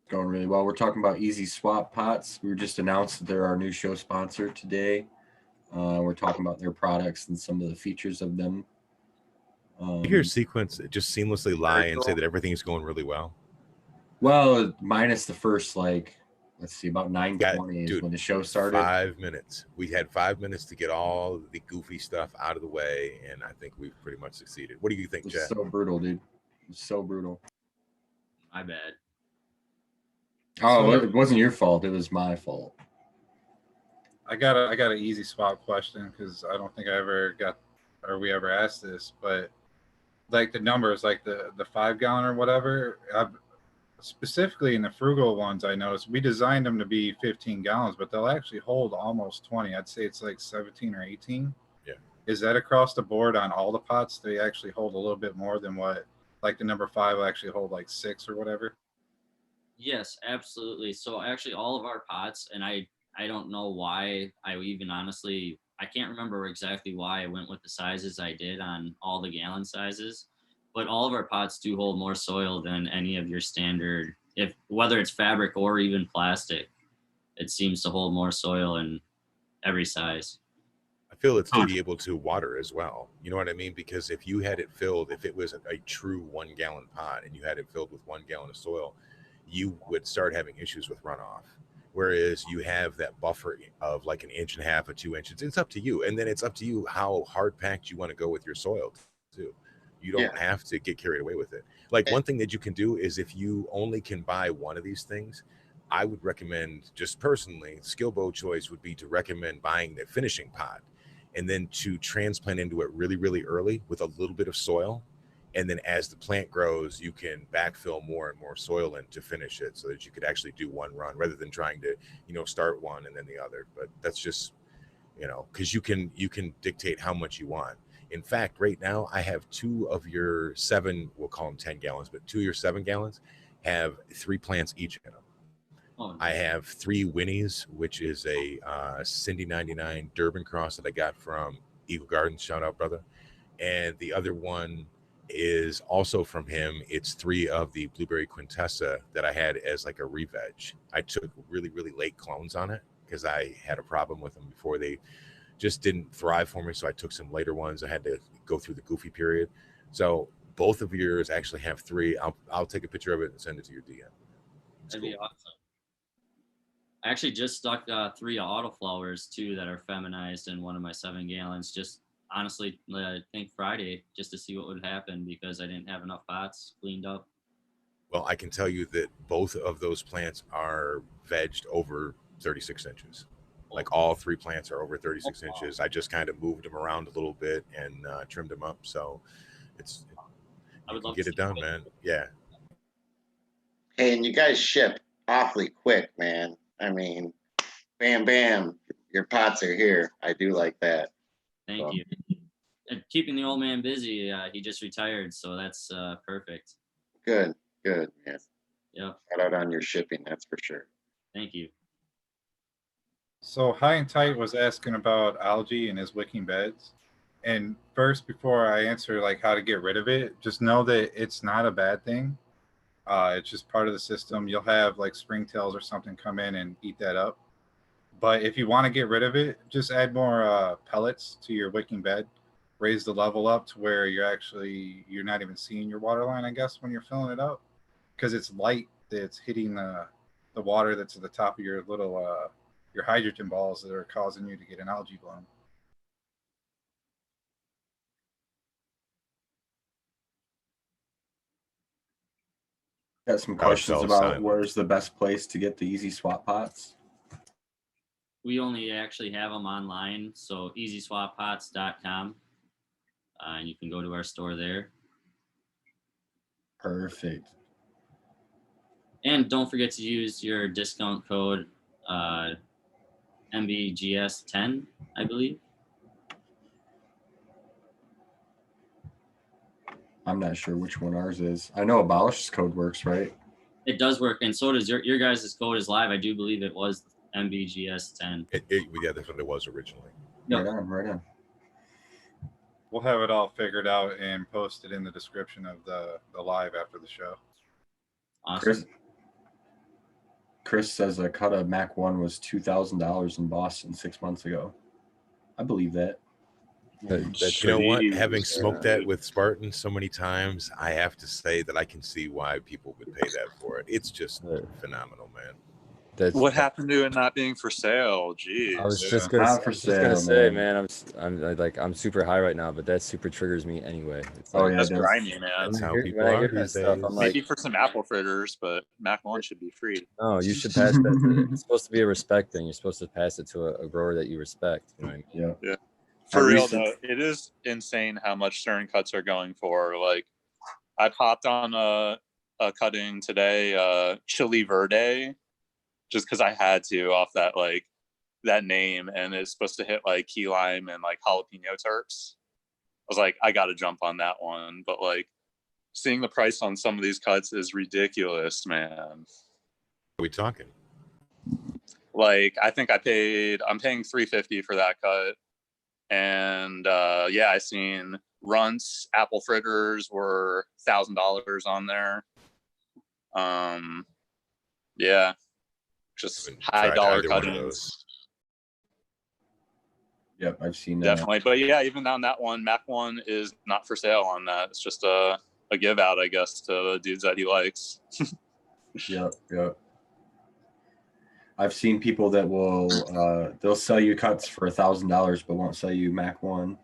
Going really well. We're talking about Easy Swap pots. We were just announced that they're our new show sponsor today. We're talking about their products and some of the features of them. You hear Sequence just seamlessly lie and say that everything's going really well? Well, minus the first, let's see, about 9:20 is when the show started. 5 minutes. We had 5 minutes to get all the goofy stuff out of the way, and I think we've pretty much succeeded. What do you think, Chad? So brutal, dude. It was so brutal. My bad. Oh, it wasn't your fault. It was my fault. I got an easy swap question because I don't think we ever asked this, but like the numbers, like the 5 gallon or whatever, specifically in the frugal ones, I noticed we designed them to be 15 gallons, but they'll actually hold almost 20. I'd say it's like 17 or 18. Yeah. Is that across the board on all the pots? They actually hold a little bit more than what, like the number 5 will actually hold like 6 or whatever? Yes, absolutely. So actually all of our pots, and I don't know why I can't remember exactly why I went with the sizes I did on all the gallon sizes, but all of our pots do hold more soil than any of your standard, whether it's fabric or even plastic. It seems to hold more soil in every size. I feel it's to be able to water as well. You know what I mean? Because if you had it filled, if it was a true 1 gallon pot and you had it filled with 1 gallon of soil, you would start having issues with runoff. Whereas you have that buffer of like 1.5 inches or 2 inches. It's up to you. And then it's up to you how hard packed you want to go with your soil too. You don't have to get carried away with it. Like one thing that you can do is if you only can buy one of these things, I would recommend, just personally, Skilbo choice would be to recommend buying the finishing pot and then to transplant into it really, really early with a little bit of soil. And then as the plant grows, you can backfill more and more soil in to finish it so that you could actually do one run rather than trying to, start one and then the other. But that's just, because you can dictate how much you want. In fact, right now I have 2 of your 7, we'll call them 10 gallons, but 2 of your 7 gallons have 3 plants each in them. Oh, I have 3 Winnies, which is a Cindy 99 Durban cross that I got from Eagle Gardens. Shout out, brother. And the other one is also from him. It's 3 of the Blueberry Quintessa that I had as like a re-veg. I took really, really late clones on it because I had a problem with them before. They just didn't thrive for me. So I took some later ones. I had to go through the goofy period. So both of yours actually have 3. I'll take a picture of it and send it to your DM. That'd be awesome. I actually just stuck 3 autoflowers too that are feminized in one of my 7 gallons. Just honestly, I think Friday, just to see what would happen because I didn't have enough pots cleaned up. Well, I can tell you that both of those plants are vegged over 36 inches. Like all 3 plants are over 36 inches. I just kind of moved them around a little bit and trimmed them up. So you can get it done, man. Yeah. Hey, and you guys ship awfully quick, man. I mean, bam, bam, your pots are here. I do like that. Thank you. keeping the old man busy. He just retired, so that's perfect. Good, good, man. Yep. Shout out on your shipping, that's for sure. Thank you. So High and Tight was asking about algae in his wicking beds. And first, before I answer like how to get rid of it, just know that it's not a bad thing. It's just part of the system. You'll have like springtails or something come in and eat that up. But if you want to get rid of it, just add more pellets to your wicking bed. Raise the level up to where you're not even seeing your water line, I guess, when you're filling it up, because it's light that's hitting the water that's at the top of your little your hydrogen balls that are causing you to get an algae bloom. Got some How it questions fell about silent. where's the best place to get the easy swap pots. We only actually have them online, so easyswappots.com, and you can go to our store there. Perfect. And don't forget to use your discount code MBGS10, I believe. I'm not sure which one ours is. I know Abolish's code works, right? It does work, and so does your guys' code is live. I do believe it was MBGS10. Yeah, that's what it was originally. Yep. Right on, right on. We'll have it all figured out and posted in the description of the live after the show. Awesome. Chris says a cut of Mac 1 was $2,000 in Boston 6 months ago. I believe that. You know what? Having smoked that with Spartan so many times, I have to say that I can see why people would pay that for it. It's just phenomenal, man. What happened to it not being for sale? Jeez. I was Yeah. just gonna, Not for I was just gonna sale, say, man, I'm super high right now, but that super triggers me anyway. It's Oh, like, yeah, That's it does. grimy, man. That's how when people I are hear that these stuff, days. I'm like, Maybe for some apple fritters, but Mac 1 should be free. no, you should pass that. It's supposed to be a respect thing. You're supposed to pass it to a grower that you respect. You know what I mean? Yeah. For I real recent- though, it is insane how much certain cuts are going for. Like, I popped on a cutting today, Chili Verde, just because I had to off that name, and it's supposed to hit like key lime and like jalapeno terps. I was like, I got to jump on that one, but like seeing the price on some of these cuts is ridiculous, man. Are we talking? Like, I think I'm paying $350 for that cut. And yeah, I seen runts, apple fritters were $1,000 on there. Yeah, just Haven't high tried dollar either one of cuttings. those. Yep, I've seen that. Definitely. But yeah, even on that one, Mac 1 is not for sale on that. It's just a give out, I guess, to the dudes that he likes. Yep. I've seen people that will they'll sell you cuts for $1,000 but won't sell you Mac 1.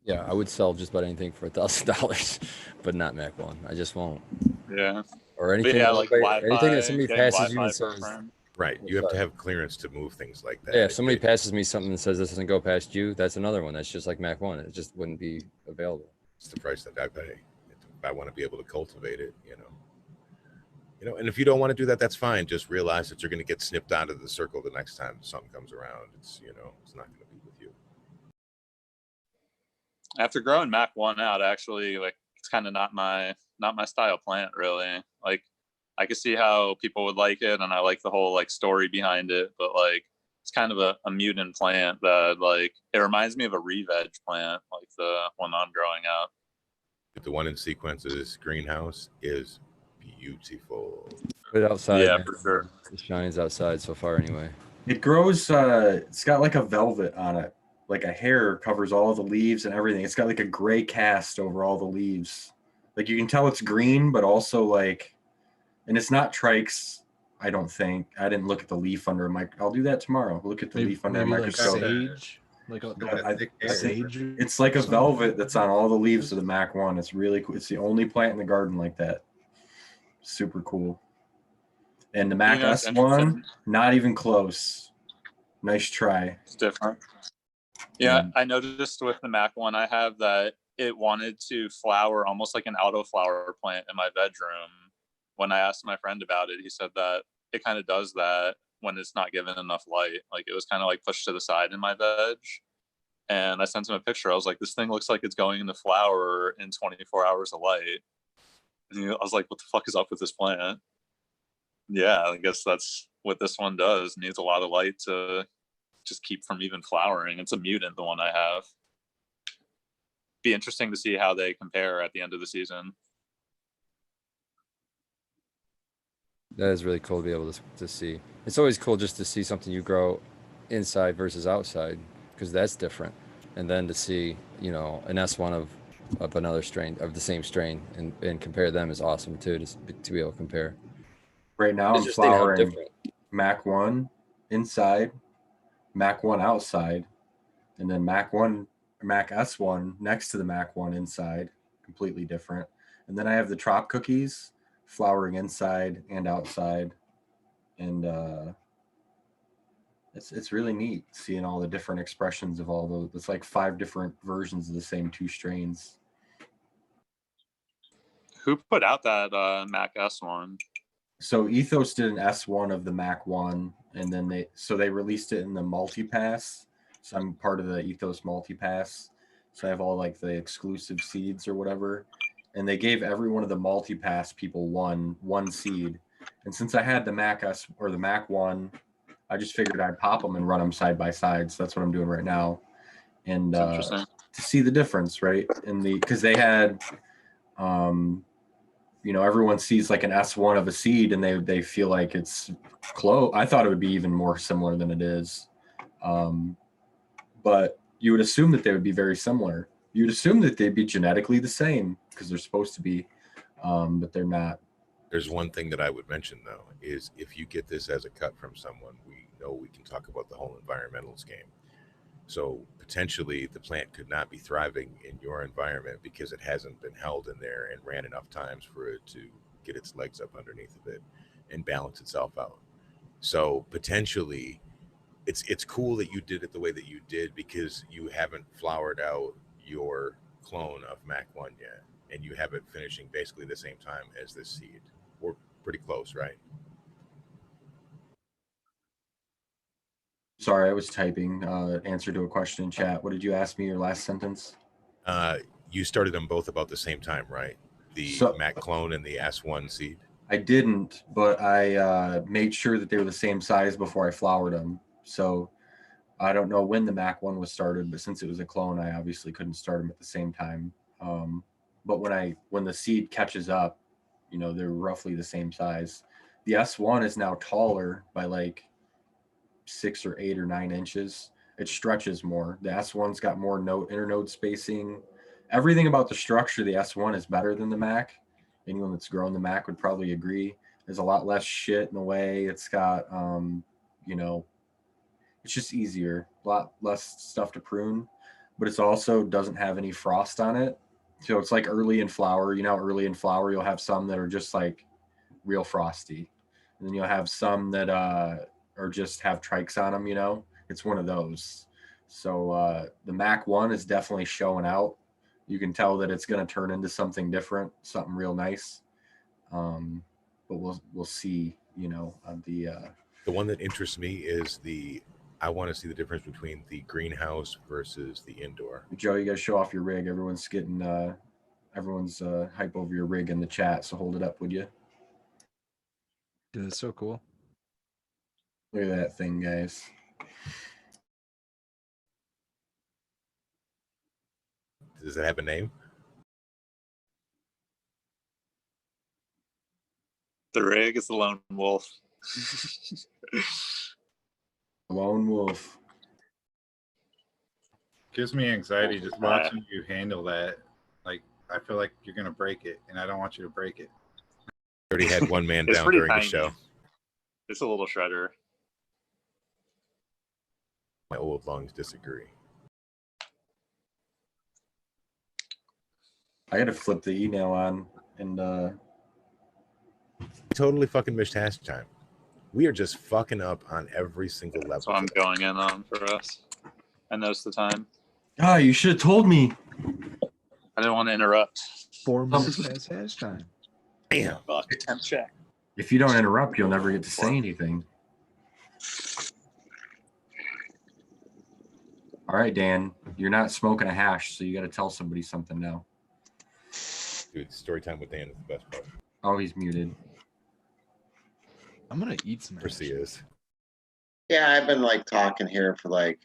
Yeah, I would sell just about anything for $1,000, but not Mac 1. I just won't. Yeah. Or But anything, yeah, like anything Wi-Fi, that somebody getting passes you Wi-Fi and for a says, friend. Right. You have to have clearance to move things like that. yeah, if somebody passes me something that says this doesn't go past you, that's another one. That's just like Mac 1. It just wouldn't be available. It's the price that I pay. If I want to be able to cultivate it, you know, and if you don't want to do that, that's fine. Just realize that you're going to get snipped out of the circle the next time something comes around. It's not going to be with you. After growing Mac 1 out, actually, like, it's kind of not my style plant, really. Like, I could see how people would like it, and I like the whole like story behind it, but like it's kind of a mutant plant that like it reminds me of a re-veg plant, like the one I'm growing out. But the one in Sequence's greenhouse is beautiful. Put it outside. Yeah, man. for sure. It shines outside so far anyway. It grows it's got like a velvet on it. Like a hair covers all the leaves and everything. It's got like a gray cast over all the leaves. Like you can tell it's green, but also like, and it's not trikes, I don't think. I didn't look at the leaf under a mic. I'll do that tomorrow. Look at the leaf under a maybe like microscope. sage, like I think sage. it's like a something. velvet that's on all the leaves of the Mac 1. It's really cool. It's the only plant in the garden like that. Super cool. And the Mac it's S1, interesting. not even close. Nice try. It's different. Yeah, I noticed with the Mac 1 I have that it wanted to flower almost like an autoflower plant in my bedroom. When I asked my friend about it, he said that it kind of does that. when it's not given enough light. Like it was kind of like pushed to the side in my veg. And I sent him a picture. I was like, this thing looks like it's going into flower in 24 hours of light. And I was like, what the fuck is up with this plant? Yeah, I guess that's what this one does. It needs a lot of light to just keep from even flowering. It's a mutant, the one I have. Be interesting to see how they compare at the end of the season. That is really cool to be able to see. It's always cool just to see something you grow inside versus outside, because that's different. And then to see, you know, an S1 of another strain, of the same strain, and compare them is awesome too, to be able to compare. Right now I'm flowering Mac 1 inside, Mac 1 outside, and then Mac S1 next to the Mac 1 inside, completely different. And then I have the Trop cookies flowering inside and outside. And it's really neat seeing all the different expressions of all those. It's like 5 different versions of the same 2 strains. Who put out that Mac S1? So Ethos did an S1 of the Mac 1, and then they released it in the multi-pass. So I'm part of the Ethos multi-pass. So I have all like the exclusive seeds or whatever. And they gave every one of the multi-pass people one seed. And since I had the Mac S or the Mac 1, I just figured I'd pop them and run them side by side. So that's what I'm doing right now. And to see the difference, right? Because they had you know, everyone sees like an S1 of a seed and they feel like it's close. I thought it would be even more similar than it is. But you would assume that they would be very similar. You'd assume that they'd be genetically the same because they're supposed to be, but they're not. There's one thing that I would mention though, is if you get this as a cut from someone, we know we can talk about the whole environmentals game. So potentially the plant could not be thriving in your environment because it hasn't been held in there and ran enough times for it to get its legs up underneath of it and balance itself out. So potentially it's cool that you did it the way that you did, because you haven't flowered out your clone of Mac 1 yet, and you have it finishing basically the same time as this seed. We're pretty close, right? Sorry, I was typing answer to a question in chat. What did you ask me, your last sentence? You started them both about the same time, right? The Mac clone and the S1 seed? I didn't, but I made sure that they were the same size before I flowered them. So I don't know when the Mac 1 was started, but since it was a clone, I obviously couldn't start them at the same time. But when the seed catches up, you know, they're roughly the same size. The S1 is now taller by like 6 or 8 or 9 inches. It stretches more. The S1's got more internode spacing. Everything about the structure, the S1 is better than the Mac. Anyone that's grown the Mac would probably agree. There's a lot less shit in the way. It's got, you know, it's just easier, a lot less stuff to prune, but it's also doesn't have any frost on it. So it's like early in flower, you know, early in flower, you'll have some that are just like real frosty. And then you'll have some that or just have trikes on them, you know, it's one of those. So the Mac 1 is definitely showing out. You can tell that it's going to turn into something different, something real nice. But we'll see, you know, the one that interests me is I want to see the difference between the greenhouse versus the indoor. Joe, you got to show off your rig. Everyone's hype over your rig in the chat. So hold it up, would you? Dude, it's so cool. Look at that thing, guys. Does it have a name? The rig is the Lone Wolf. Lone Wolf. Gives me anxiety just watching you handle that. Like, I feel like you're going to break it, and I don't want you to break it. I already had one man down during the show. It's a little shredder. My old lungs disagree. I got to flip the email on and totally fucking missed hash time. We are just fucking up on every single level. That's what I'm going in on for us. I noticed the time. Ah, you should have told me. I didn't want to interrupt. 4 minutes past hash time. Damn. Fuck, 10 check. If you don't interrupt, you'll never get to say anything. All right, Dan, you're not smoking a hash, so you got to tell somebody something now. Dude, story time with Dan is the best part. Oh, he's muted. I'm gonna eat some. Of course he is. Yeah, I've been like talking here for like.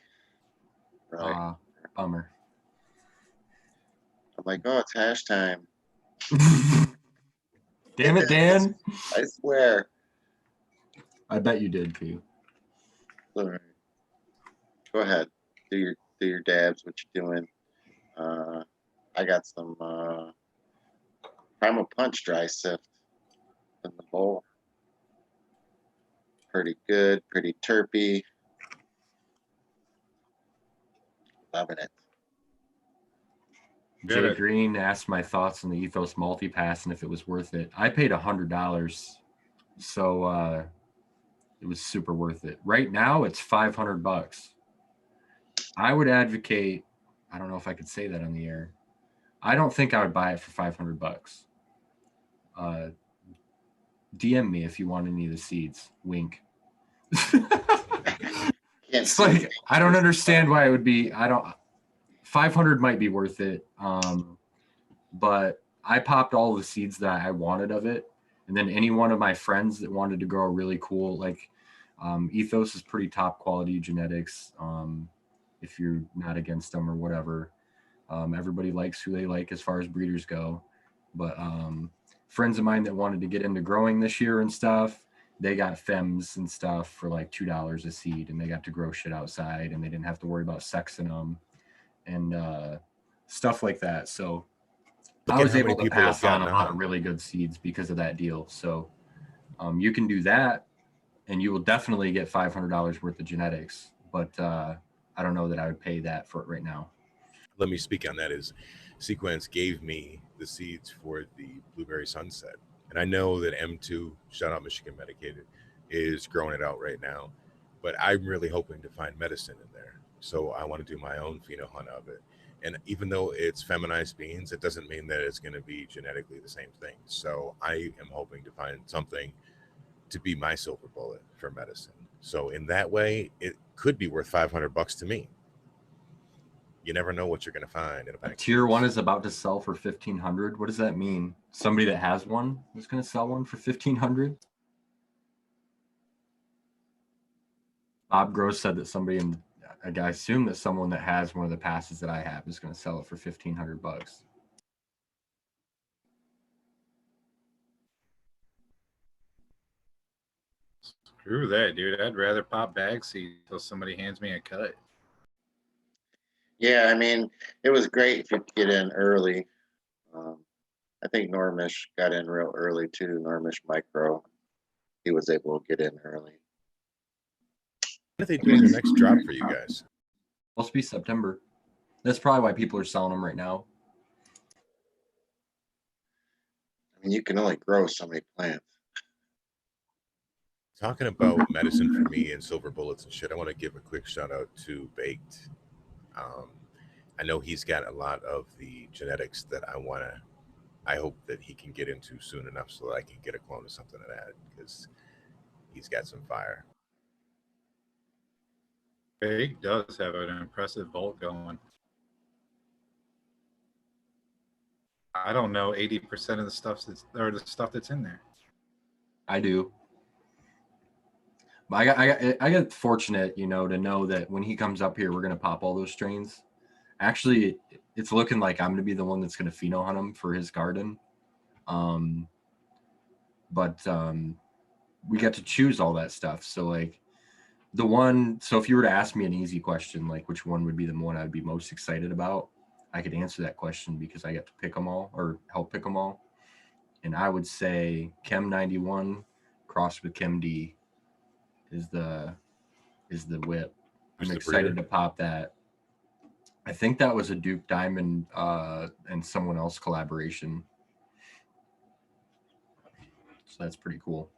Bummer. I'm like, oh, it's hash time. Damn it, Dan. I swear. I bet you did, P. All right. Go ahead. Do your dabs. What you doing? I got some Primal Punch dry sift in the bowl. Pretty good. Pretty terpy. Loving it. Jay Good. Green asked my thoughts on the Ethos Multipass and if it was worth it. I paid $100, so it was super worth it. Right now, it's $500. I would advocate. I don't know if I could say that on the air. I don't think I would buy it for $500. DM me if you want any of the seeds. Wink. It's like I don't understand why it would be. 500 might be worth it, but I popped all the seeds that I wanted of it, and then any one of my friends that wanted to grow really cool, like Ethos is pretty top quality genetics. If you're not against them or whatever, everybody likes who they like as far as breeders go. But friends of mine that wanted to get into growing this year and stuff, they got FEMs and stuff for like $2 a seed, and they got to grow shit outside, and they didn't have to worry about sexing them and stuff like that. So I was able to pass on a lot of really good seeds because of that deal. So you can do that, and you will definitely get $500 worth of genetics. But I don't know that I would pay that for it right now. Let me speak on that. Is Sequence gave me the seeds for the Blueberry Sunset. And I know that M2, shout out Michigan Medicated, is growing it out right now. But I'm really hoping to find medicine in there. So I want to do my own pheno hunt of it. And even though it's feminized beans, it doesn't mean that it's going to be genetically the same thing. So I am hoping to find something to be my silver bullet for medicine. So in that way, it could be worth $500 to me. You never know what you're going to find in a bag. Tier 1 is about to sell for $1,500. What does that mean? Somebody that has one is going to sell one for $1,500? Bob Gross said that somebody in, I assume that someone that has one of the passes that I have is going to sell it for $1,500. Screw that, dude. I'd rather pop bag seed until somebody hands me a cut. Yeah, I mean, it was great if you could get in early. I think Normish got in real early too. Normish Micro, he was able to get in early. When are they doing the next drop for you guys? Supposed to be September. That's probably why people are selling them right now. I mean, you can only grow so many plants. Talking about medicine for me and silver bullets and shit, I want to give a quick shout out to Baked. I know he's got a lot of the genetics that I hope that he can get into soon enough so that I can get a clone of something of that, because he's got some fire. Big does have an impressive vault going. I don't know 80% of the stuff that's in there. I do. But I got fortunate, to know that when he comes up here, we're gonna pop all those strains. Actually, it's looking like I'm gonna be the one that's gonna pheno hunt him for his garden. But we get to choose all that stuff. So like so if you were to ask me an easy question, like which one would be the one I'd be most excited about, I could answer that question because I get to pick them all or help pick them all. And I would say Chem 91 crossed with Chem D is the whip. I'm excited to pop that. I think that was a Duke Diamond and someone else collaboration. So that's pretty cool.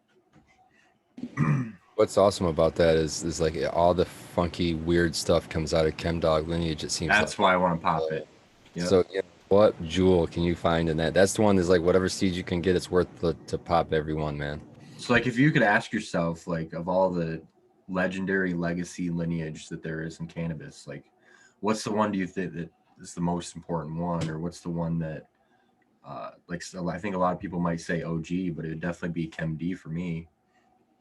What's awesome about that is like all the funky weird stuff comes out of ChemDog lineage. It seems that's why I want to pop it. Yep. So what jewel can you find in that? That's the one that's like whatever seeds you can get, it's worth to pop every one, man. So like if you could ask yourself, like of all the legendary legacy lineage that there is in cannabis, like what's the one do you think that is the most important one, or what's the one that like, so I think a lot of people might say OG, but it would definitely be Chem D for me.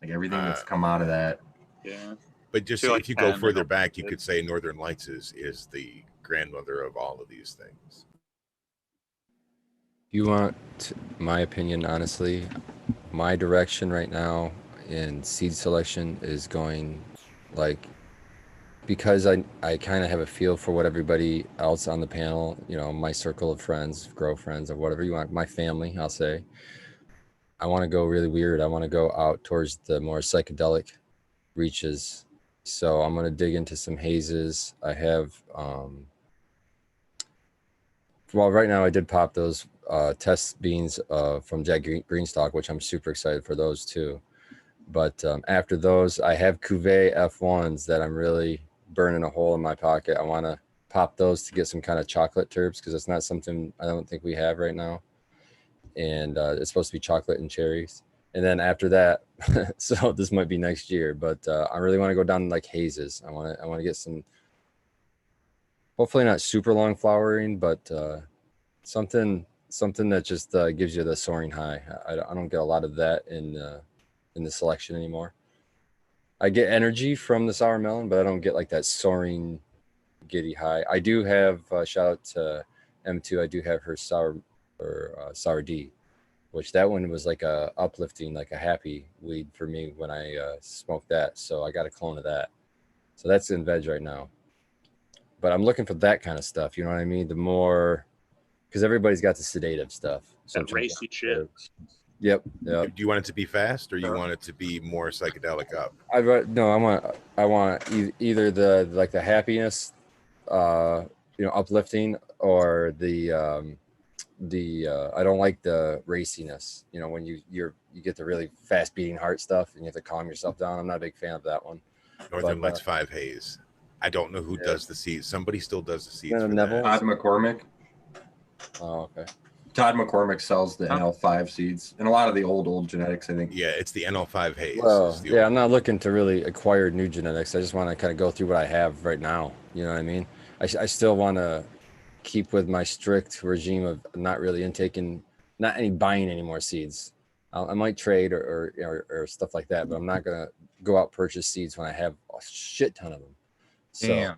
Like everything that's come out of that. Yeah. But just feel like if you go Chem further and back, you Old could say Northern Lights is the grandmother of all of these things. You want my opinion, honestly, my direction right now in seed selection is going like, because I kind of have a feel for what everybody else on the panel, you know, my circle of friends, grow friends, or whatever you want, my family, I'll say. I want to go really weird. I want to go out towards the more psychedelic reaches. So I'm going to dig into some hazes. I have, well, right now I did pop those test beans from Jack Greenstock, which I'm super excited for those too. But after those, I have Cuvée F1s that I'm really burning a hole in my pocket. I want to pop those to get some kind of chocolate terps, because it's not something I don't think we have right now. And it's supposed to be chocolate and cherries. And then after that, so this might be next year, but I really want to go down like hazes. I want to get some, hopefully not super long flowering, but something that just gives you the soaring high. I don't get a lot of that in the selection anymore. I get energy from the sour melon, but I don't get like that soaring giddy high. I do have shout out to M2. I do have her sour D, which that one was like a uplifting, like a happy weed for me when I smoked that. So I got a clone of that. So that's in veg right now. But I'm looking for that kind of stuff. You know what I mean? The more, because everybody's got the sedative stuff. So that racy shit. Yep. Do you want it to be fast, or you want it to be more psychedelic up? I want either the like the happiness, uplifting, or the I don't like the raciness. You know, when you get the really fast beating heart stuff and you have to calm yourself down. I'm not a big fan of that one. Northern Lights 5 haze. I don't know who does the seeds. Somebody still does the seeds. For Neville? that. Todd McCormick. Oh, okay. Todd McCormick sells the NL5 seeds and a lot of the old genetics, I think. Yeah, it's the NL5 haze. Well, yeah, I'm not looking to really acquire new genetics. I just want to kind of go through what I have right now. You know what I mean? I still want to keep with my strict regime of not really intaking, not any buying any more seeds. I might trade or stuff like that, but I'm not going to go out purchase seeds when I have a shit ton of them. So Damn.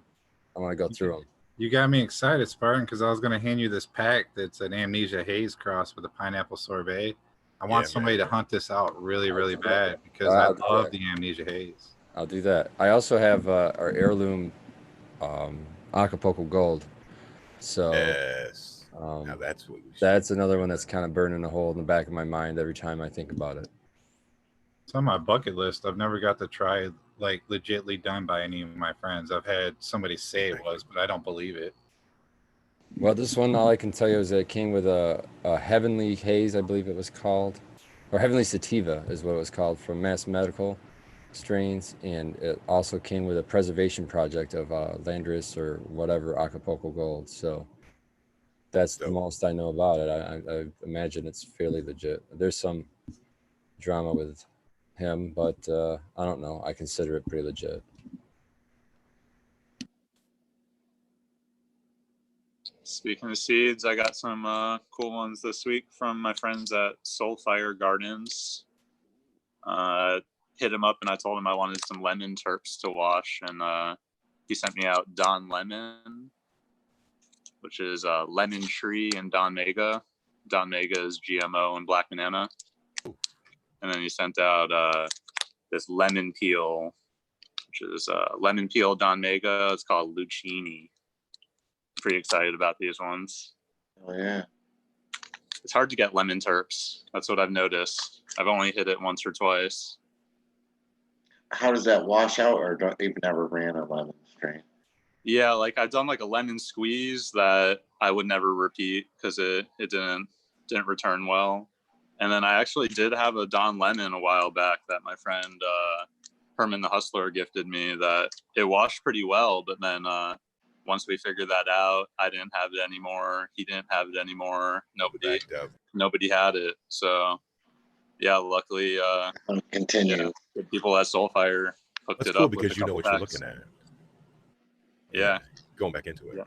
I want to go through them. You got me excited, Spartan, because I was going to hand you this pack that's an Amnesia Haze cross with a pineapple sorbet. I want somebody to hunt this out really, really bad, because I love the Amnesia Haze. I'll do that. I also have our heirloom Acapulco Gold. So yes, now that's another one that's kind of burning a hole in the back of my mind every time I think about it. It's on my bucket list. I've never got to try like legitly done by any of my friends. I've had somebody say it was, but I don't believe it. Well, this one, all I can tell you is that it came with a Heavenly Haze, I believe it was called, or Heavenly Sativa is what it was called, from Mass Medical strains, and it also came with a preservation project of Landris or whatever Acapulco Gold. So that's the most I know about it. I imagine it's fairly legit. There's some drama with him, but I don't know. I consider it pretty legit. Speaking of seeds, I got some cool ones this week from my friends at Soulfire Gardens. Hit him up and I told him I wanted some lemon terps to wash, and he sent me out Don Lemon, which is lemon tree and Don Mega. Don Mega is GMO and black banana. And then he sent out this lemon peel, which is lemon peel Don Mega. It's called Lucchini. Pretty excited about these ones. Oh yeah. It's hard to get lemon terps. That's what I've noticed. I've only hit it once or twice. How does that wash out, or you've never ran a lemon strain? Yeah, like I've done like a lemon squeeze that I would never repeat because it didn't return well. And then I actually did have a Don Lemon a while back that my friend Herman the Hustler gifted me, that it washed pretty well, but then once we figured that out, I didn't have it anymore. He didn't have it anymore. Nobody had it. So yeah, luckily continue. The people at Soulfire hooked That's it cool up because you know what you're looking at. Yeah. going back into it. Yeah.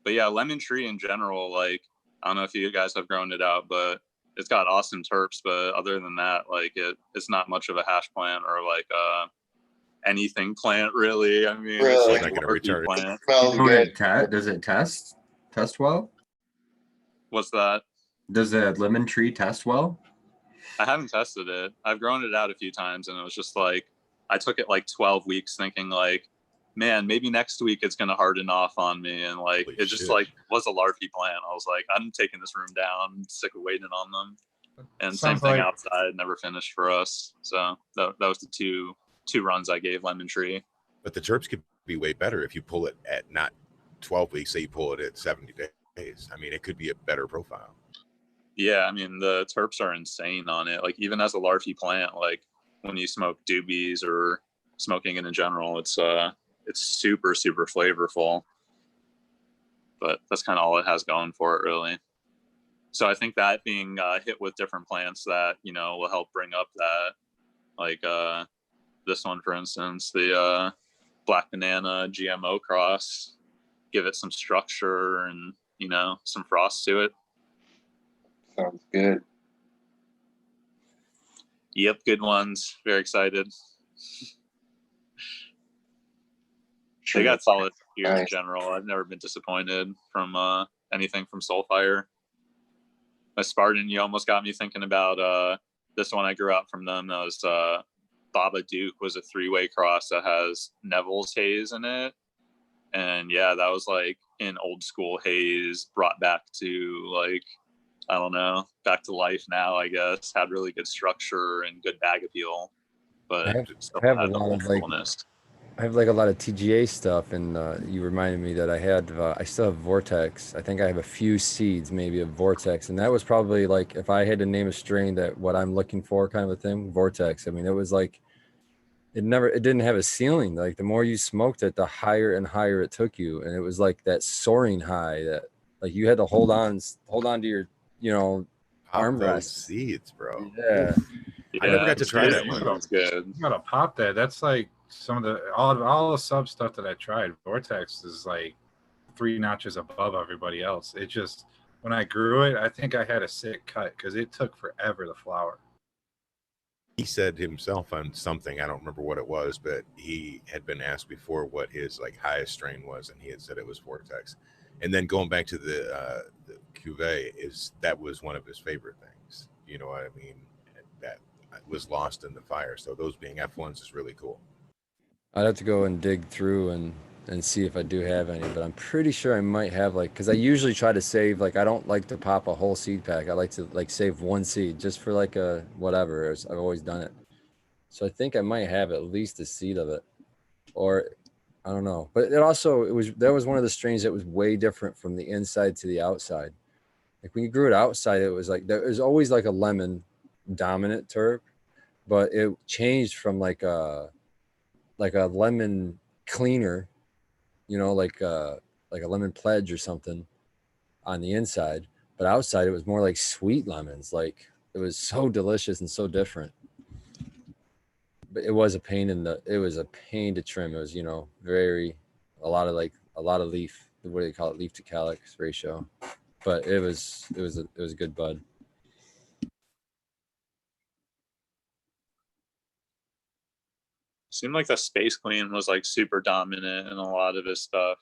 But yeah, lemon tree in general, like, I don't know if you guys have grown it out, but it's got awesome terps. But other than that, like, it's not much of a hash plant or like anything plant really. I mean, Really? it's Not like gonna a return it. plant. Smells good. Does it test well? What's that? Does the lemon tree test well? I haven't tested it. I've grown it out a few times, and it was just like, I took it like 12 weeks thinking like, man, maybe next week it's going to harden off on me. And like, Holy it just shit. like was a larvae plant. I was like, I'm taking this room down. I'm sick of waiting on them. And same Sounds thing like- outside, never finished for us. So that was the two runs I gave Lemon Tree. But the terps could be way better if you pull it at not 12 weeks, say you pull it at 70 days. I mean, it could be a better profile. Yeah, I mean, the terps are insane on it. Like, even as a larvae plant, like when you smoke doobies or smoking it in general, it's super, super flavorful. But that's kind of all it has going for it, really. So I think that being hit with different plants that, you know, will help bring up that, like this one, for instance, the Black Banana GMO cross, give it some structure and, you know, some frost to it. Sounds good. Yep, good ones. Very excited. They got solid gear in Nice. general. I've never been disappointed from anything from Soulfire. My Spartan, you almost got me thinking about this one I grew out from them. That was Baba Duke, was a 3-way cross that has Neville's haze in it. And yeah, that was like an old school haze brought back to, like, I don't know, back to life now, I guess. Had really good structure and good bag appeal, but still I have had a the lot old of, like, coolness. I have like a lot of TGA stuff, and you reminded me that I still have Vortex. I think I have a few seeds maybe of Vortex, and that was probably like, if I had to name a strain that what I'm looking for kind of a thing, Vortex. I mean, it was like, it didn't have a ceiling. Like the more you smoked it, the higher and higher it took you, and it was like that soaring high that like you had to hold on to your, you know, Pop arm those rest. seeds, bro. Yeah. I never got to try that it one. Sounds good. You gotta pop that. That's like some of the all the sub stuff that I tried. Vortex is like 3 notches above everybody else. It just, when I grew it, I think I had a sick cut because it took forever to flower. He said himself on something, I don't remember what it was, but he had been asked before what his like highest strain was, and he had said it was Vortex. And then going back to the cuvee, that was one of his favorite things. You know what I mean? That was lost in the fire. So those being F1s is really cool. I'd have to go and dig through and see if I do have any, but I'm pretty sure I might have, like, because I usually try to save, like, I don't like to pop a whole seed pack. I like to like save one seed just for like a whatever. I've always done it. So I think I might have at least a seed of it, or I don't know. But that was one of the strains that was way different from the inside to the outside. Like when you grew it outside, it was like there was always like a lemon dominant terp, but it changed from like a lemon cleaner, you know, like a lemon pledge or something on the inside, but outside it was more like sweet lemons. Like it was so delicious and so different. But it was a pain to trim. It was, you know, a lot of leaf, what do you call it, leaf to calyx ratio. But it was a good bud. Seemed like the Space Queen was like super dominant in a lot of his stuff.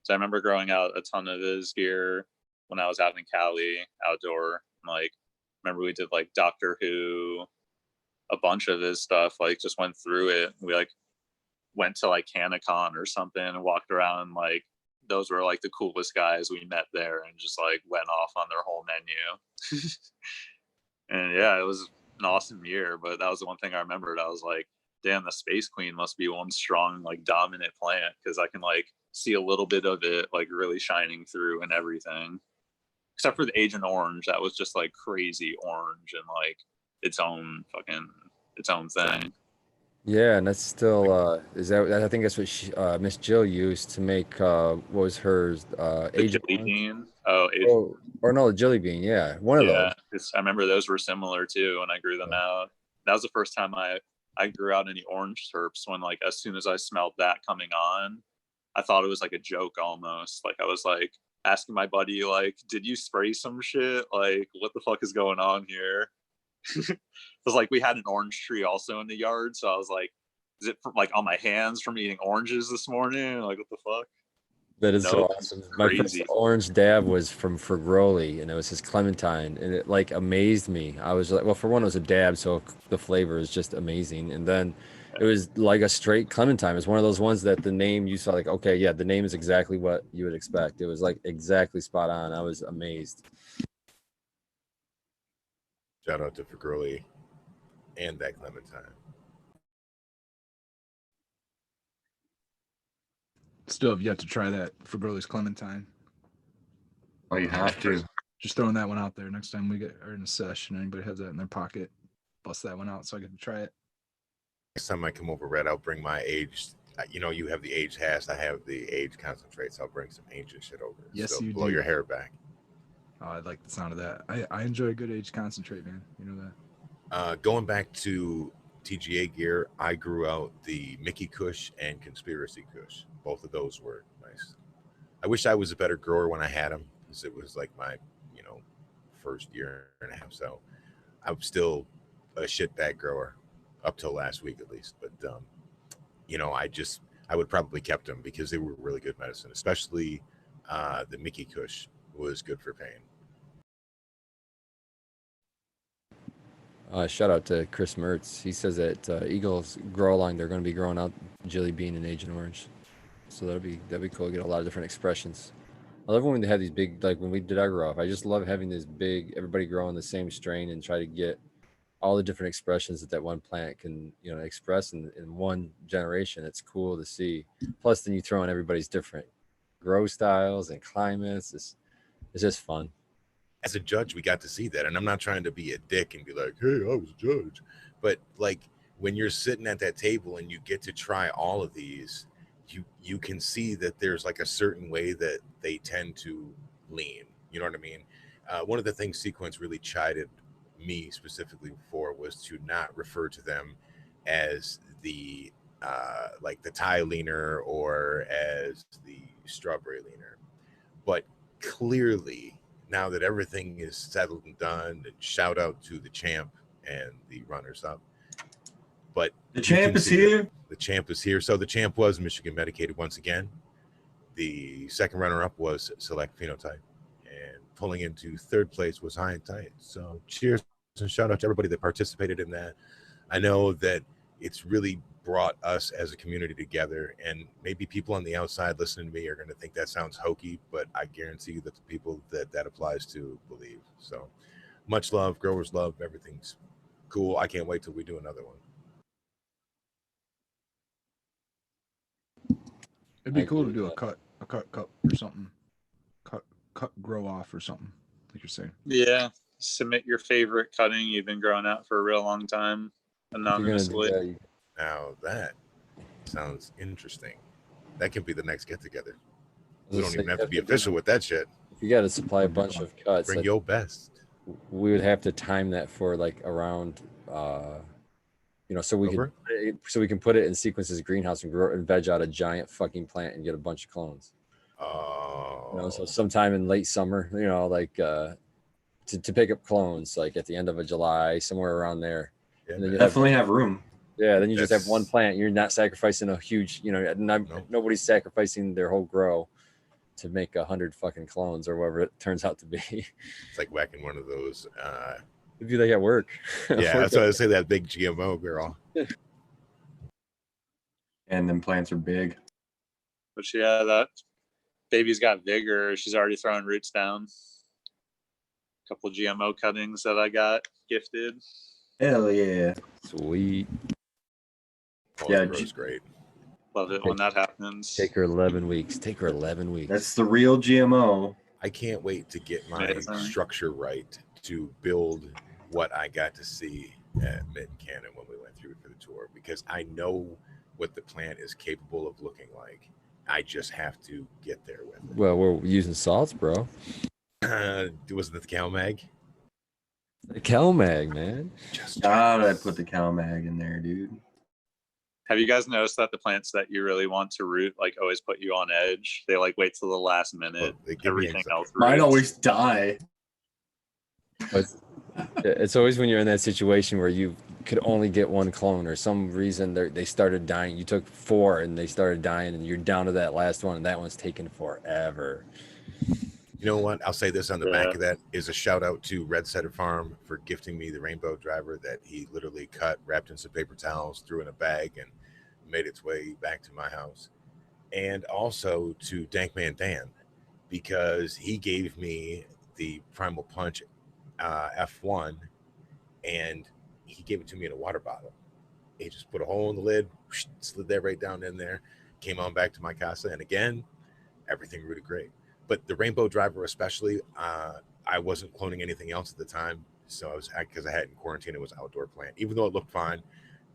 So I remember growing out a ton of his gear when I was out in Cali outdoor. Like, remember we did like Doctor Who, a bunch of his stuff, like just went through it. We like went to like CanaCon or something and walked around, and like those were like the coolest guys we met there, and just like went off on their whole menu. And yeah, it was an awesome year. But that was the one thing I remembered. I was like, damn, the Space Queen must be one strong, like dominant plant, because I can like see a little bit of it like really shining through and everything. Except for the Agent Orange, that was just like crazy orange and like its own thing. Yeah, and that's still I think that's what Miss Jill used to make what was hers The Agent Jelly Orange? Bean. Or no, the Jelly Bean. Yeah, one of those. I remember those were similar too when I grew them out. That was the first time I grew out any orange terps, when like as soon as I smelled that coming on, I thought it was like a joke almost. Like I was like asking my buddy, like, did you spray some shit? Like, what the fuck is going on here? It was like we had an orange tree also in the yard, so I was like, is it from, like on my hands from eating oranges this morning? Like, what the fuck? That is so Nope, awesome. My first crazy. orange dab was from Fragoli, and it was his clementine, and it like amazed me. I was like, well, for one, it was a dab, so the flavor is just amazing, and then it was like a straight clementine. It's one of those ones that the name you saw, like, okay, yeah, the name is exactly what you would expect. It was like exactly spot on. I was amazed. Shout out to Fragoli and that clementine. Still have yet to try that for Burley's Clementine. Oh, you have to. Just throwing that one out there. Next time we get are in a session, anybody has that in their pocket, bust that one out so I get to try it. Next time I come over, Red, I'll bring my aged. You know, you have the aged hash. I have the aged concentrates. I'll bring some ancient shit over. Yes, so you blow do. your hair back. Oh, I like the sound of that. I enjoy a good aged concentrate, man. You know that. Going back to TGA gear, I grew out the Mickey Kush and Conspiracy Kush. Both of those were nice. I wish I was a better grower when I had them, because it was like my, first year and a half. So I'm still a shitbag grower up till last week at least. But I would probably kept them because they were really good medicine, especially the Mickey Kush was good for pain. Shout out to Chris Mertz. He says that Eagles grow line, they're going to be growing out Jelly Bean and Agent Orange. So that'd be cool. Get a lot of different expressions. I love when they have these big, like when we did our grow off. I just love having this big, everybody growing the same strain and try to get all the different expressions that one plant can, express in one generation. It's cool to see. Plus, then you throw in everybody's different grow styles and climates. It's just fun. As a judge, we got to see that. And I'm not trying to be a dick and be like, hey, I was a judge. But like when you're sitting at that table and you get to try all of these, you can see that there's like a certain way that they tend to lean. You know what I mean? One of the things Sequence really chided me specifically for was to not refer to them as the like the Thai leaner or as the strawberry leaner. But clearly, now that everything is settled and done, and shout out to the champ and the runners up. But the champ is here. The champ is here. So the champ was Michigan Medicated once again. The second runner-up was Select Phenotype. And pulling into third place was High and Tight. So cheers and shout out to everybody that participated in that. I know that it's really brought us as a community together, and maybe people on the outside listening to me are going to think that sounds hokey, but I guarantee you that the people that applies to believe. So much love, growers love, everything's cool. I can't wait till we do another one. It'd be cool to do a cut or something. Cut grow off or something, like you're saying. Yeah. Submit your favorite cutting you've been growing out for a real long time anonymously. Now that sounds interesting. That can be the next get together. We don't even have to be official with that shit. If you got to supply a bunch of cuts, bring your best. We would have to time that for like around, so we can put it in Sequence's greenhouse and grow and veg out a giant fucking plant and get a bunch of clones. Oh. So sometime in late summer, to pick up clones like at the end of a July, somewhere around there. Yeah, and then you definitely have room. Yeah, then you just have one plant. You're not sacrificing a huge, nobody's sacrificing their whole grow to make 100 fucking clones or whatever it turns out to be. It's like whacking one of those. It'd be like at work. Yeah, that's why I say that big GMO girl. And then plants are big. But yeah, that baby's got vigor. She's already throwing roots down. A couple GMO cuttings that I got gifted. Hell yeah. Sweet. Yeah, grows great. Love it when that happens. Take her 11 weeks. That's the real GMO. I can't wait to get my structure right to build what I got to see at Mid-Cannon when we went through for the tour, because I know what the plant is capable of looking like. I just have to get there with it. Well, we're using salts, bro. Was it the CalMag? The CalMag, man. God, I put the CalMag in there, dude. Have you guys noticed that the plants that you really want to root like always put you on edge? They like wait till the last minute. They give me Everything anxiety. else. Mine roots. always die. It's always when you're in that situation where you could only get one clone, or some reason they started dying. You took 4 and they started dying, and you're down to that last one, and that one's taking forever. You know what? I'll say this on the back of that is a shout out to Red Setter Farm for gifting me the rainbow driver that he literally cut, wrapped in some paper towels, threw in a bag, and made its way back to my house. And also to Dankman Dan, because he gave me the Primal Punch F1, and he gave it to me in a water bottle. He just put a hole in the lid, slid that right down in there, came on back to my casa, and again, everything rooted great. But the rainbow driver especially, I wasn't cloning anything else at the time, so I was, because I had in quarantine, it was outdoor plant. Even though it looked fine,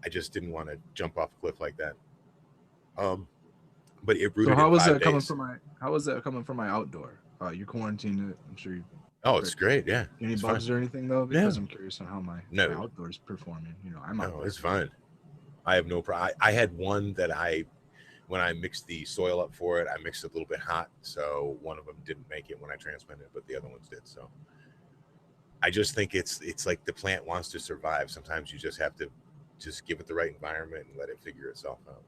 I just didn't want to jump off a cliff like that. But it rooted. So how in was 5 that coming days. from my? How was that coming from my outdoor? You quarantined it. I'm sure you. Oh, it's great. Yeah. Any it's bugs fine. or anything though? Because No. I'm curious on how my No. outdoors performing. You know, I'm No, out. it's fine. I have no problem. I had one that when I mixed the soil up for it, I mixed it a little bit hot. So one of them didn't make it when I transplanted, but the other ones did. So I just think it's like the plant wants to survive. Sometimes you just have to just give it the right environment and let it figure itself out.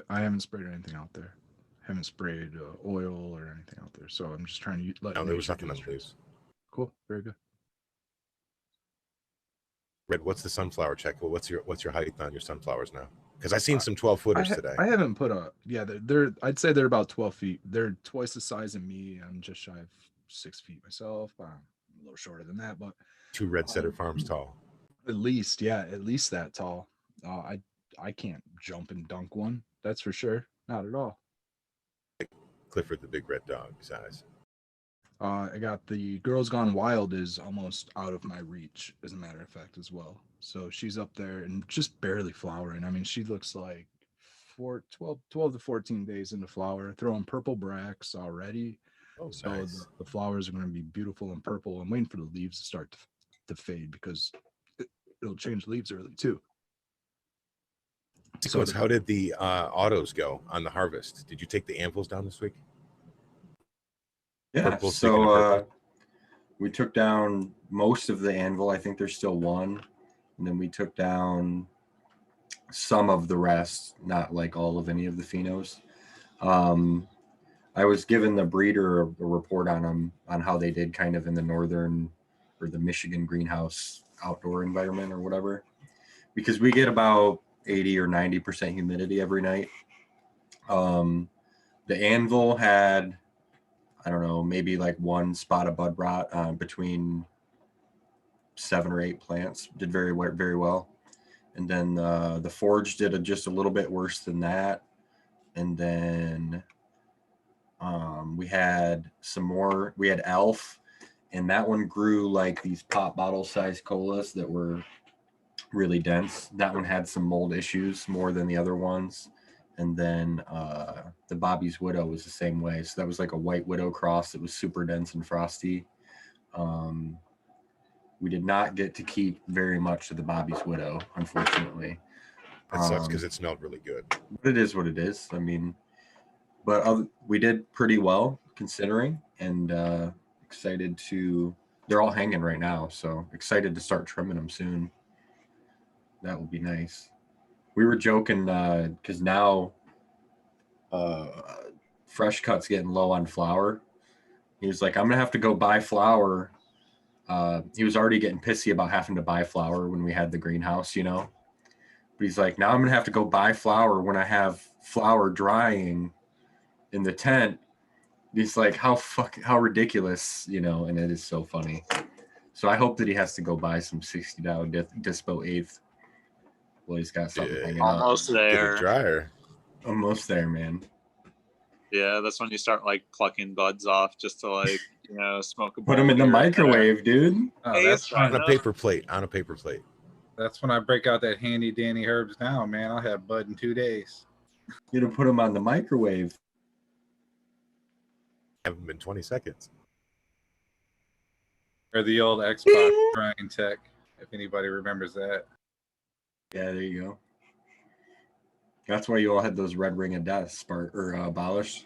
I haven't sprayed anything out there. Haven't sprayed oil or anything out there. So I'm just trying to let. No, there was nature nothing do on its the thing. leaves. Cool. Very good. Red, what's the sunflower check? Well, what's your height on your sunflowers now? Because I seen some 12-footers today. I haven't put a they're I'd say they're about 12 feet. They're twice the size of me. I'm just shy of 6 feet myself. I'm a little shorter than that, but 2 Red Setter Farms tall. at least that tall. I can't jump and dunk one. That's for sure. Not at all. Clifford the big red dog size. I got the Girls Gone Wild is almost out of my reach, as a matter of fact, as well. So she's up there and just barely flowering. I mean, she looks like 12 to 14 days into flower, throwing purple bracts already. Oh, So nice. the flowers are going to be beautiful and purple. I'm waiting for the leaves to start to fade because it'll change leaves early too. Sequence, how did the autos go on the harvest? Did you take the anvils down this week? Yeah, Purple, speaking of purple. we took down most of the anvil. I think there's still one. And then we took down some of the rest, not like all of any of the phenos. I was given the breeder a report on them, on how they did kind of in the northern or the Michigan greenhouse outdoor environment or whatever, because we get about 80 or 90% humidity every night. The anvil had, I don't know, maybe like one spot of bud rot between 7 or 8 plants. Did very well. And then the forge did just a little bit worse than that. And then we had some more. We had Elf, and that one grew like these pop bottle size colas that were really dense. That one had some mold issues more than the other ones. And then the Bobby's Widow was the same way. So that was like a white widow cross that was super dense and frosty. We did not get to keep very much of the Bobby's Widow, unfortunately. That sucks because it smelled really good. But it is what it is. I mean, but we did pretty well considering, and excited to. They're all hanging right now, so excited to start trimming them soon. That will be nice. We were joking because now Fresh Cut's getting low on flour. He was like, I'm gonna have to go buy flour. He was already getting pissy about having to buy flour when we had the greenhouse, you know. But he's like, now I'm gonna have to go buy flour when I have flour drying in the tent. He's like, how ridiculous, you know, and it is so funny. So I hope that he has to go buy some $60 Dispo 8th. Well, he's got something hanging up. Almost Get a there. dryer. Almost there, man. Yeah, that's when you start like plucking buds off just to like, you know, smoke a Put them in the bowl here and microwave, dude. Oh, Hey, that's it's fine. On a paper plate. That's when I break out that handy dandy herbs now, man. I'll have bud in 2 days. You know, put them on the microwave. Haven't been 20 seconds. Or the old Xbox drying tech, if anybody remembers that. Yeah, there you go. That's why you all had those red ring of death abolished.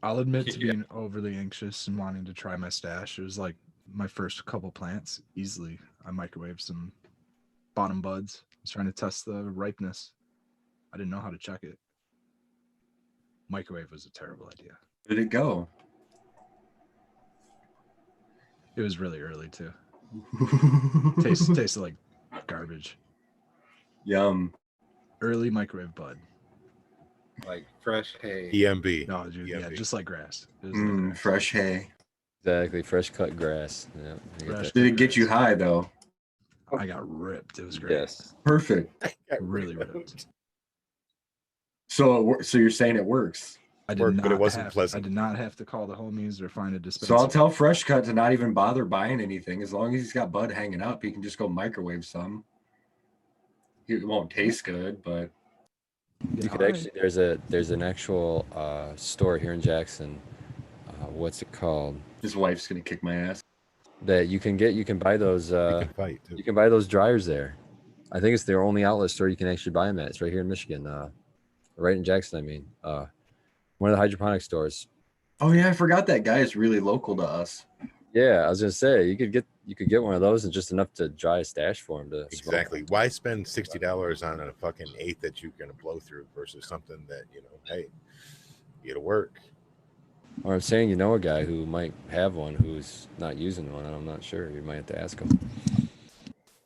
I'll admit to Yeah. being overly anxious and wanting to try my stash. It was like my first couple plants. Easily, I microwaved some bottom buds. I was trying to test the ripeness. I didn't know how to check it. Microwave was a terrible idea. Where did it go? It was really early too. Tasted like garbage. Yum. Early microwave bud. Like fresh hay. EMB. No, dude, yeah, EMB. just like grass. It was like grass. Fresh hay. Exactly, fresh cut grass. Yeah, I get Fresh that. Did it get you high though? I got ripped. It was great. Yes. Perfect. Really ripped. So you're saying it works? I did Worked, not but it wasn't have, pleasant. I did not have to call the homies or find a dispenser. So I'll tell Fresh Cut to not even bother buying anything. As long as he's got bud hanging up, he can just go microwave some. It won't taste good, but You could actually there's an actual store here in Jackson. What's it called? his wife's gonna kick my ass. That you can buy those You can fight too. you can buy those dryers there. I think it's their only outlet store you can actually buy them at. It's right here in Michigan, right in Jackson. I mean, one of the hydroponic stores. Oh yeah, I forgot that guy is really local to us. Yeah, I was gonna say you could get one of those and just enough to dry a stash for him to smoke. Exactly. Why spend $60 on a fucking eighth that you're gonna blow through versus something that hey, it'll work. Or I'm saying you know a guy who might have one who's not using one, and I'm not sure. You might have to ask him.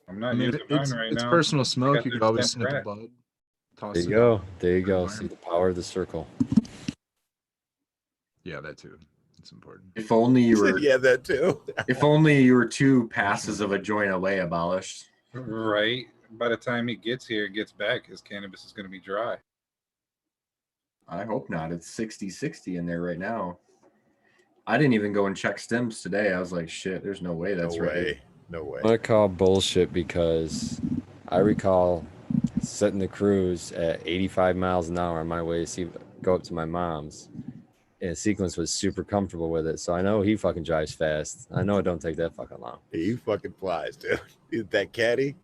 I'm not I mean, using mine it's, right it's now. personal smoke. got You could this always damn snip a crack. bud. Toss There you it. go. There you go. Fire. See the power of the circle. Yeah, that too. It's important. If only you were Yeah, that too. if only you were 2 passes of a joint away, abolished. Right. By the time he gets back, his cannabis is going to be dry. I hope not. It's 60-60 in there right now. I didn't even go and check stems today. I was like, shit, there's no way that's no ready. way. No way. I'm gonna call bullshit because I recall setting the cruise at 85 miles an hour on my way to go up to my mom's, and Sequence was super comfortable with it. So I know he fucking drives fast. I know it don't take that fucking long. He fucking flies, dude. That caddy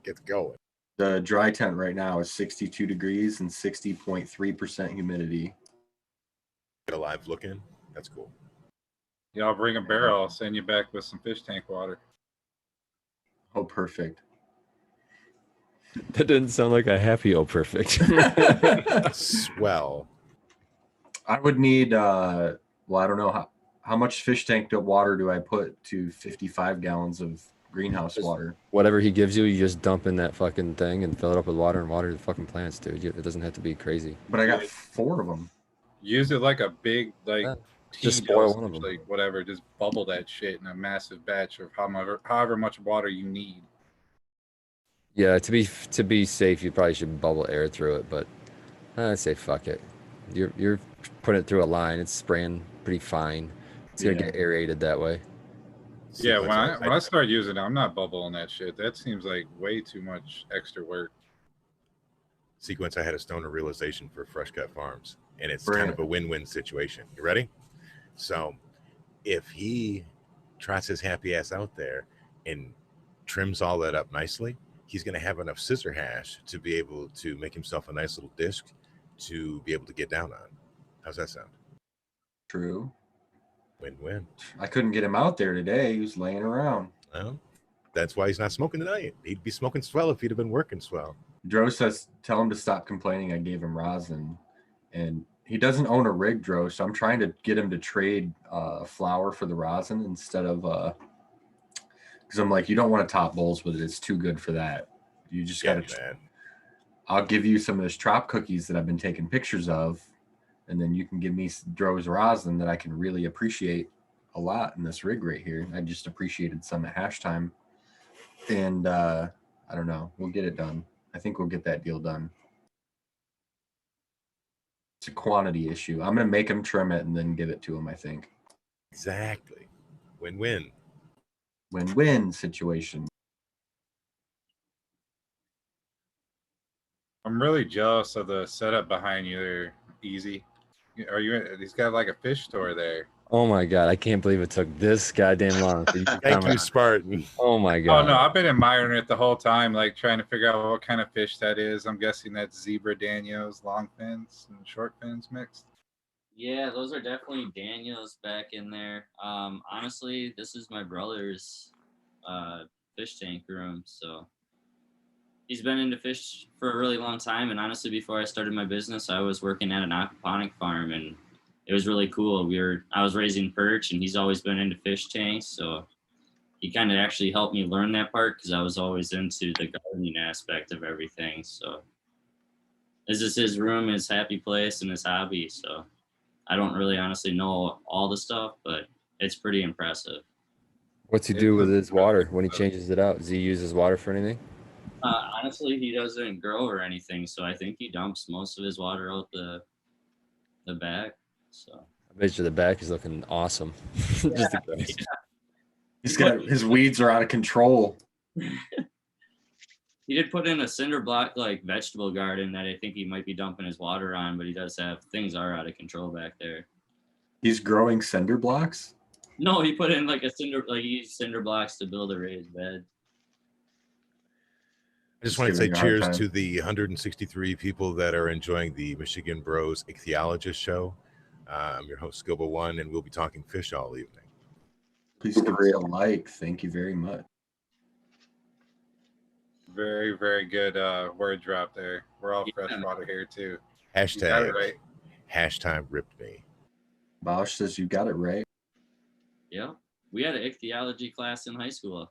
gets going. The dry temp right now is 62 degrees and 60.3% humidity. Get a live look in. That's cool. Yeah, I'll bring a barrel. I'll send you back with some fish tank water. Oh, perfect. That didn't sound like a happy oh perfect. Swell. I would need well, I don't know how much fish tank water do I put to 55 gallons of greenhouse Just- water? Whatever he gives you, you just dump in that fucking thing and fill it up with water and water the fucking plants, dude. It doesn't have to be crazy. But I got 4 of them. Use it like a big Yeah. tea Just spoil dose, one of 'em. like whatever. Just bubble that shit in a massive batch of however much water you need. Yeah, to be safe, you probably should bubble air through it, but I'd say fuck it. You're putting it through a line. It's spraying pretty fine. It's gonna Yeah. get aerated that way. Yeah, Sequence, when I start using it, I'm not bubbling that shit. That seems like way too much extra work. Sequence, I had a stoner realization for Fresh Cut Farms, and it's Bring kind it. of a win-win situation. You ready? So if he trots his happy ass out there and trims all that up nicely, he's going to have enough scissor hash to be able to make himself a nice little disc to be able to get down on. How's that sound? True. Win-win. I couldn't get him out there today. He was laying around. Well, that's why he's not smoking tonight. He'd be smoking swell if he'd have been working swell. Dro says, tell him to stop complaining. I gave him rosin. And he doesn't own a rig, Dro, so I'm trying to get him to trade flour for the rosin instead of because I'm like, you don't want to top bowls with it. It's too good for that. You just Yeah, got to. man. I'll give you some of those trop cookies that I've been taking pictures of, and then you can give me Dro's rosin that I can really appreciate a lot in this rig right here. I just appreciated some at hash time, and I don't know. We'll get it done. I think we'll get that deal done. It's a quantity issue. I'm gonna make him trim it and then give it to him. I think Exactly. Win-win. win-win situation. I'm really jealous of the setup behind you there, Easy. Are you? He's got like a fish store there. Oh my god, I can't believe it took this goddamn long for you to Thank you, comment. Spartan. Oh my Oh god. no, I've been admiring it the whole time, like trying to figure out what kind of fish that is. I'm guessing that's zebra Daniels, long fins and short fins mixed. Yeah, those are definitely Daniels back in there. Honestly, this is my brother's fish tank room, so he's been into fish for a really long time. And honestly, before I started my business, I was working at an aquaponic farm, and it was really cool. I was raising perch, and he's always been into fish tanks, so he kind of actually helped me learn that part because I was always into the gardening aspect of everything. So this is his room, his happy place, and his hobby. So I don't really honestly know all the stuff, but it's pretty impressive. What's he do with his water when he changes it out? Does he use his water for anything? Honestly, he doesn't grow or anything, so I think he dumps most of his water out the back. So I bet you the back is looking awesome. Just a guess. He's got his weeds are out of control. He did put in a cinder block like vegetable garden that I think he might be dumping his water on, but he does have things are out of control back there. He's growing cinder blocks. No, he put in like he used cinder blocks to build a raised bed. I just want to say cheers to the 163 people that are enjoying the Michigan Bros Ichthyologist show. I'm your host, Scuba One, and we'll be talking fish all evening. Please give us a like. Thank you very much. Very, very good word drop there. We're all freshwater here too. Hashtag, right. hashtag ripped me. Bosch says you got it right. Yeah, we had an ichthyology class in high school.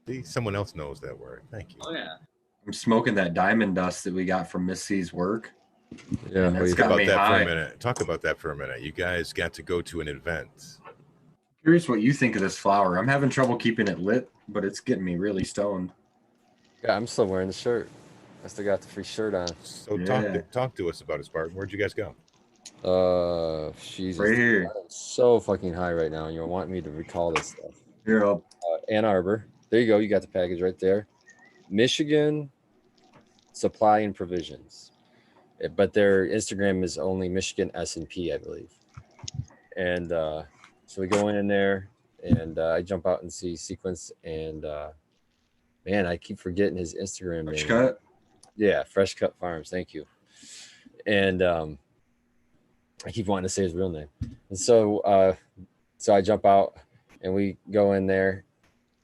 See, someone else knows that word. Thank you. Oh yeah. I'm smoking that diamond dust that we got from Miss C's work. Yeah, that's Talk got about me that high. for a minute. Talk about that for a minute. You guys got to go to an event. Curious what you think of this flower. I'm having trouble keeping it lit, but it's getting me really stoned. Yeah, I'm still wearing the shirt. I still got the free shirt on. So Yeah. talk to us about it, Spartan. Where'd you guys go? Jesus. Right here. I'm so fucking high right now. You want me to recall this stuff? Here, Ann Arbor. There you go. You got the package right there. Michigan Supply and Provisions, but their Instagram is only Michigan S&P, I believe. And so we go in there, and I jump out and see Sequence, and man, I keep forgetting his Instagram Fresh name. Cut. Yeah, Fresh Cut Farms. Thank you. And I keep wanting to say his real name. And so so I jump out, and we go in there.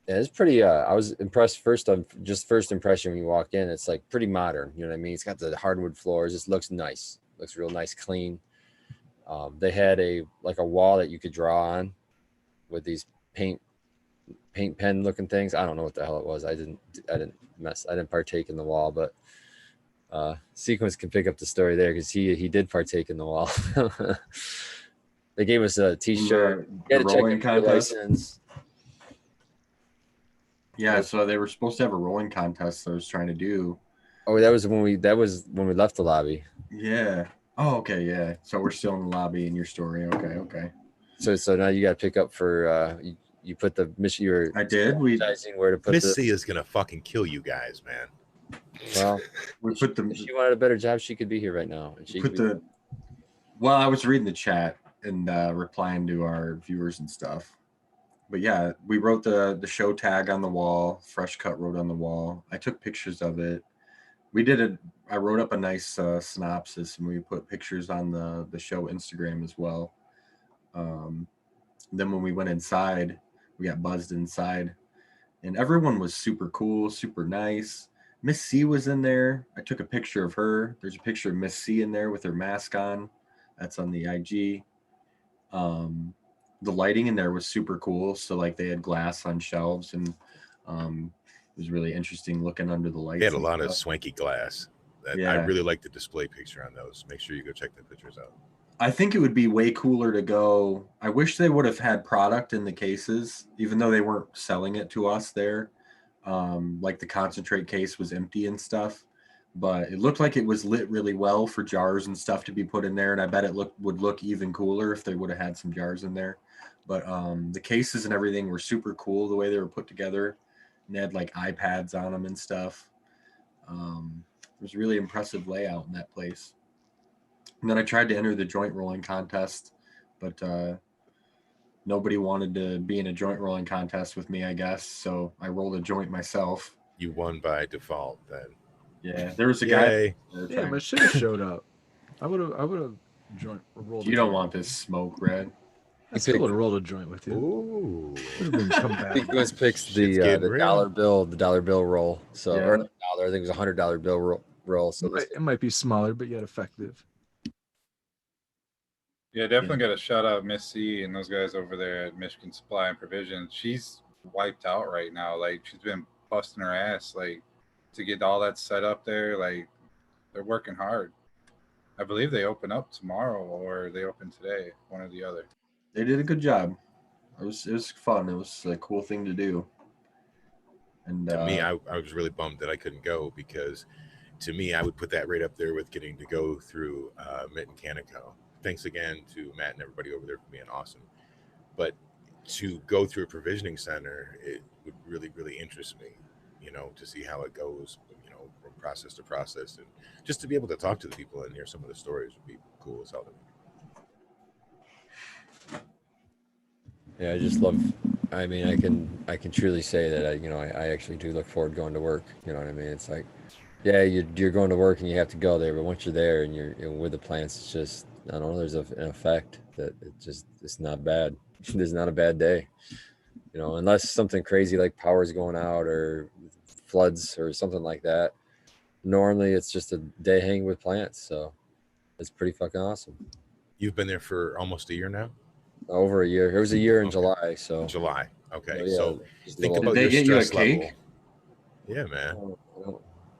And it's pretty I was impressed first impression when you walk in. It's like pretty modern, you know what I mean? It's got the hardwood floors. It looks nice. Looks real nice, clean. They had a wall that you could draw on with these paint pen looking things. I don't know what the hell it was. I didn't partake in the wall, but Sequence can pick up the story there because he did partake in the wall. They gave us a t-shirt. The You had to check rolling in for your contest. license. Yeah, so they were supposed to have a rolling contest I was trying to do. Oh, that was when we left the lobby. Yeah. Oh, okay, yeah. So we're still in the lobby in your story. Okay. So now you got to pick up for you put the mission. You're I did. We where to put Miss C is gonna fucking kill you guys, man. Well, put the if she wanted a better job, she could be here right now. And she put could the. Well, I was reading the chat and replying to our viewers and stuff. But yeah, we wrote the show tag on the wall. Fresh Cut wrote on the wall. I took pictures of it. I wrote up a nice synopsis, and we put pictures on the show Instagram as well. Then when we went inside, we got buzzed inside, and everyone was super cool, super nice. Miss C was in there. I took a picture of her. There's a picture of Miss C in there with her mask on. That's on the IG. The lighting in there was super cool. So like they had glass on shelves, and it was really interesting looking under the lights. They had a lot of swanky glass. Yeah. I really like the display picture on those. Make sure you go check the pictures out. I think it would be way cooler to go. I wish they would have had product in the cases, even though they weren't selling it to us there. Like the concentrate case was empty and stuff, but it looked like it was lit really well for jars and stuff to be put in there. And I bet it would look even cooler if they would have had some jars in there. But the cases and everything were super cool the way they were put together. And they had like iPads on them and stuff. It was a really impressive layout in that place. And then I tried to enter the joint rolling contest, but nobody wanted to be in a joint rolling contest with me, I guess. So I rolled a joint myself. You won by default then. Yeah, there was a guy. Yay. Yeah, but should have showed up. I would have rolled. You don't want this smoke, Red. I still would have rolled a joint with you. Ooh. Would have been come back. Nicholas picks Shit's the getting real. dollar bill roll. So Yeah. or not dollar, I think it was $100 bill roll. So It might be smaller, but yet effective. Yeah, definitely got to shout out Miss C and those guys over there at Michigan Supply and Provision. She's wiped out right now. Like she's been busting her ass, like to get all that set up there. Like they're working hard. I believe they open up tomorrow or they open today, one or the other. They did a good job. It was fun. It was a cool thing to do. And To me, I was really bummed that I couldn't go because to me, I would put that right up there with getting to go through Mitt and Canico. Thanks again to Matt and everybody over there for being awesome. But to go through a provisioning center, it would really, really interest me, to see how it goes, from process to process. And just to be able to talk to the people and hear some of the stories would be cool as hell to me. Yeah, I just love. I mean, I can truly say that I actually do look forward to going to work. You know what I mean? It's like, yeah, you're going to work and you have to go there, but once you're there and you're with the plants, it's just I don't know. There's an effect that it's not bad. There's not a bad day, unless something crazy like power's going out or floods or something like that. Normally, it's just a day hanging with plants, so it's pretty fucking awesome. You've been there for almost a year now? Over a year. It was a year in July. So July. Okay. Yeah, So just a think little- about Did your they get you a stress level. cake? Yeah, man.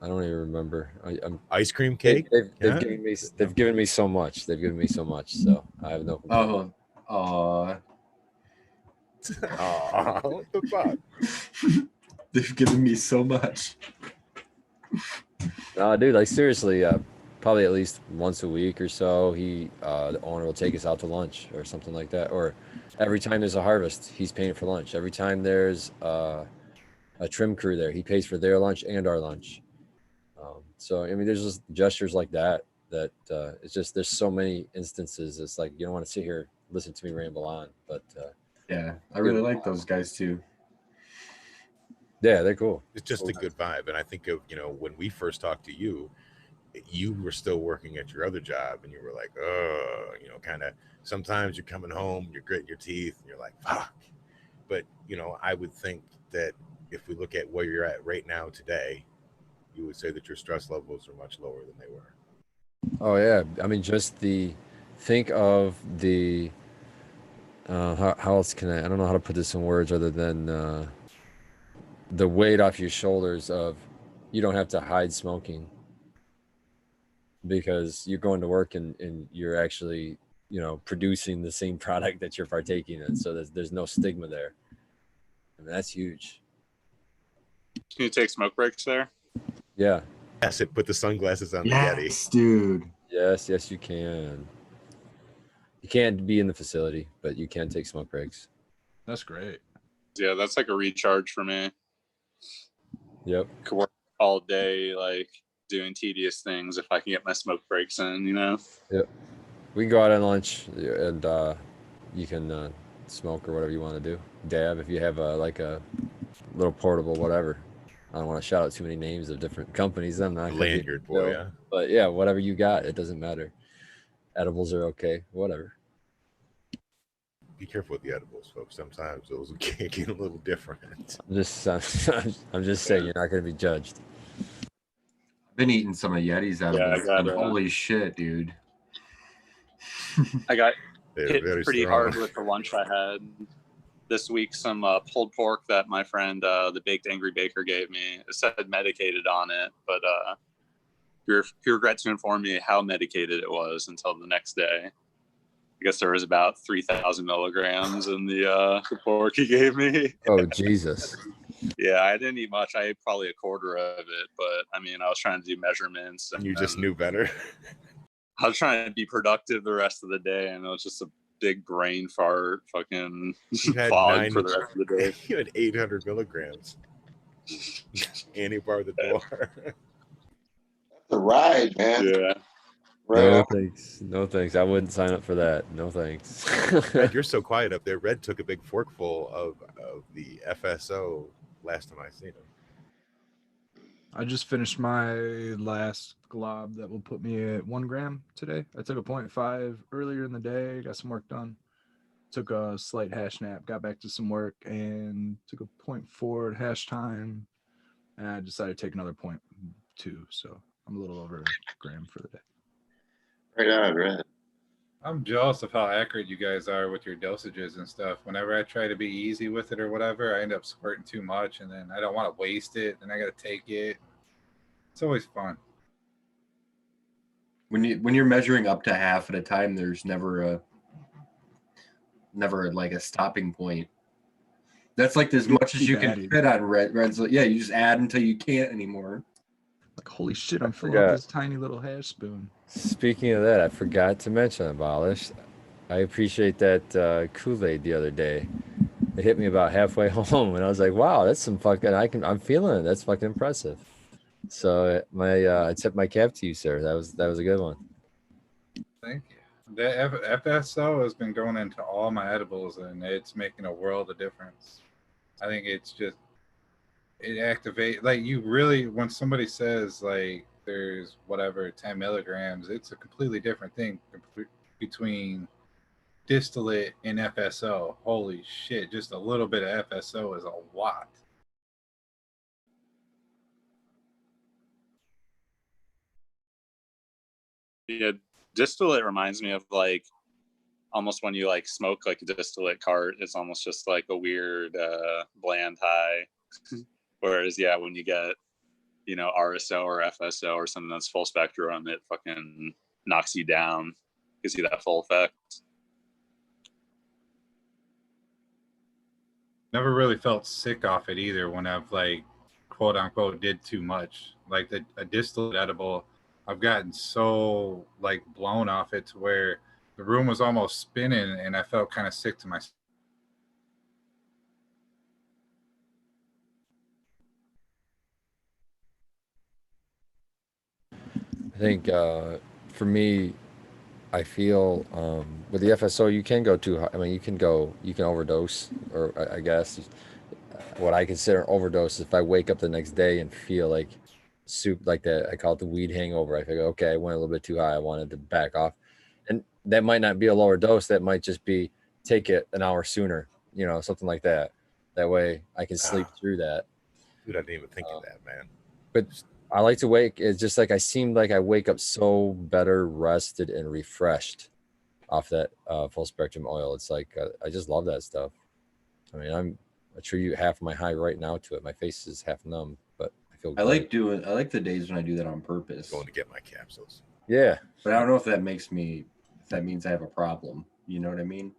I don't even remember. I'm Ice cream cake? They've Yeah. given me so much. They've given me so much. So I have no. complaint. Aw. Aw, what the fuck? They've given me so much. No, dude, like seriously, probably at least once a week or so, the owner will take us out to lunch or something like that. Or every time there's a harvest, he's paying for lunch. Every time there's a trim crew there, he pays for their lunch and our lunch. So I mean, there's just gestures like that. It's just there's so many instances. It's like you don't want to sit here listen to me ramble on, but Yeah, I really like those guys too. yeah, they're cool. It's just a good vibe. And I think of, when we first talked to you, you were still working at your other job and you were like, oh, kind of sometimes you're coming home, you're gritting your teeth and you're like, fuck. But, I would think that if we look at where you're at right now today, you would say that your stress levels are much lower than they were. Oh yeah, I mean, just think of the how else can I don't know how to put this in words other than the weight off your shoulders of you don't have to hide smoking because you're going to work and you're actually producing the same product that you're partaking in, so there's no stigma there. I mean, that's huge. Can you take smoke breaks there? Yeah. Yes, it put the sunglasses on the Yeti. Yes, dude. Yes, you can. You can't be in the facility, but you can take smoke breaks. That's great. Yeah, that's like a recharge for me. Yep. Could work all day, like doing tedious things if I can get my smoke breaks in, Yep. We can go out on lunch and you can smoke or whatever you want to do. Dab if you have a little portable whatever. I don't want to shout out too many names of different companies. I'm not gonna be- Lanyard boy, yeah. But yeah, whatever you got, it doesn't matter. Edibles are okay, whatever. Be careful with the edibles, folks. Sometimes those can get a little different. I'm just saying you're not going to be judged. I've been eating some of Yeti's out Yeah, I of got them. Holy shit, dude. I got They're hit very pretty strong. hard with the lunch I had this week. Some pulled pork that my friend, the Baked Angry Baker, gave me. It said medicated on it, but he regret to inform me how medicated it was until the next day. I guess there was about 3,000 milligrams in the pork he gave me. Oh, Jesus. Yeah, I didn't eat much. I ate probably a quarter of it, but I mean, I was trying to do measurements. You just knew better. I was trying to be productive the rest of the day, and it was just a big brain fart, fucking You had fog for the rest of the day. You had 800 milligrams. And he barred the door. That's a ride, man. Yeah. Right No on. thanks. No thanks. I wouldn't sign up for that. No thanks. Red, you're so quiet up there. Red took a big forkful of the FSO last time I seen him. I just finished my last glob that will put me at 1 gram today. I took a 0.5 earlier in the day, got some work done. Took a slight hash nap, got back to some work, and took a 0.4 at hash time. And I decided to take another 0.2. So I'm a little over a gram for the day. Right on, Red. I'm jealous of how accurate you guys are with your dosages and stuff. Whenever I try to be easy with it or whatever, I end up squirting too much, and then I don't want to waste it, and I got to take it. It's always fun. When you're measuring up to half at a time, there's never like a stopping point. That's like as much as you can adding. fit on Red's. Yeah, you just add until you can't anymore. Like, holy shit, I'm filling up this tiny little hash spoon. Speaking of that, I forgot to mention, Abolished. I appreciate that Kool-Aid the other day. It hit me about halfway home, and I was like, "Wow, that's some fucking." I'm feeling it. That's fucking impressive. So I tip my cap to you, sir. That was a good one. Thank you. The FSO has been going into all my edibles, and it's making a world of difference. I think it's just it activate like you really when somebody says like there's whatever 10 milligrams, it's a completely different thing between distillate and FSO. Holy shit, just a little bit of FSO is a lot. Yeah, distillate reminds me of like almost when you like smoke like a distillate cart, it's almost just like a weird bland high. Whereas yeah, when you get, you know, RSO or FSO or something that's full spectrum, it fucking knocks you down, gives you that full effect. Never really felt sick off it either when I've like quote unquote did too much. Like a distillate edible, I've gotten so like blown off it to where the room was almost spinning and I felt kind of sick to myself. I think for me, I feel with the FSO you can go too high. I mean, you can overdose, or I guess what I consider overdose is if I wake up the next day and feel like soup like that. I call it the weed hangover. I figure, okay, I went a little bit too high. I wanted to back off, and that might not be a lower dose. That might just be take it an hour sooner, you know, something like that. That way I can sleep through that. Dude, I didn't even think of that, man. But I like to wake. It's just like I seem like I wake up so better rested and refreshed off that full spectrum oil. It's like I just love that stuff. I mean, I attribute half of my high right now to it. My face is half numb, but I feel. I like the days when I do that on purpose. Going to get my capsules. Yeah, but I don't know if that means I have a problem. You know what I mean?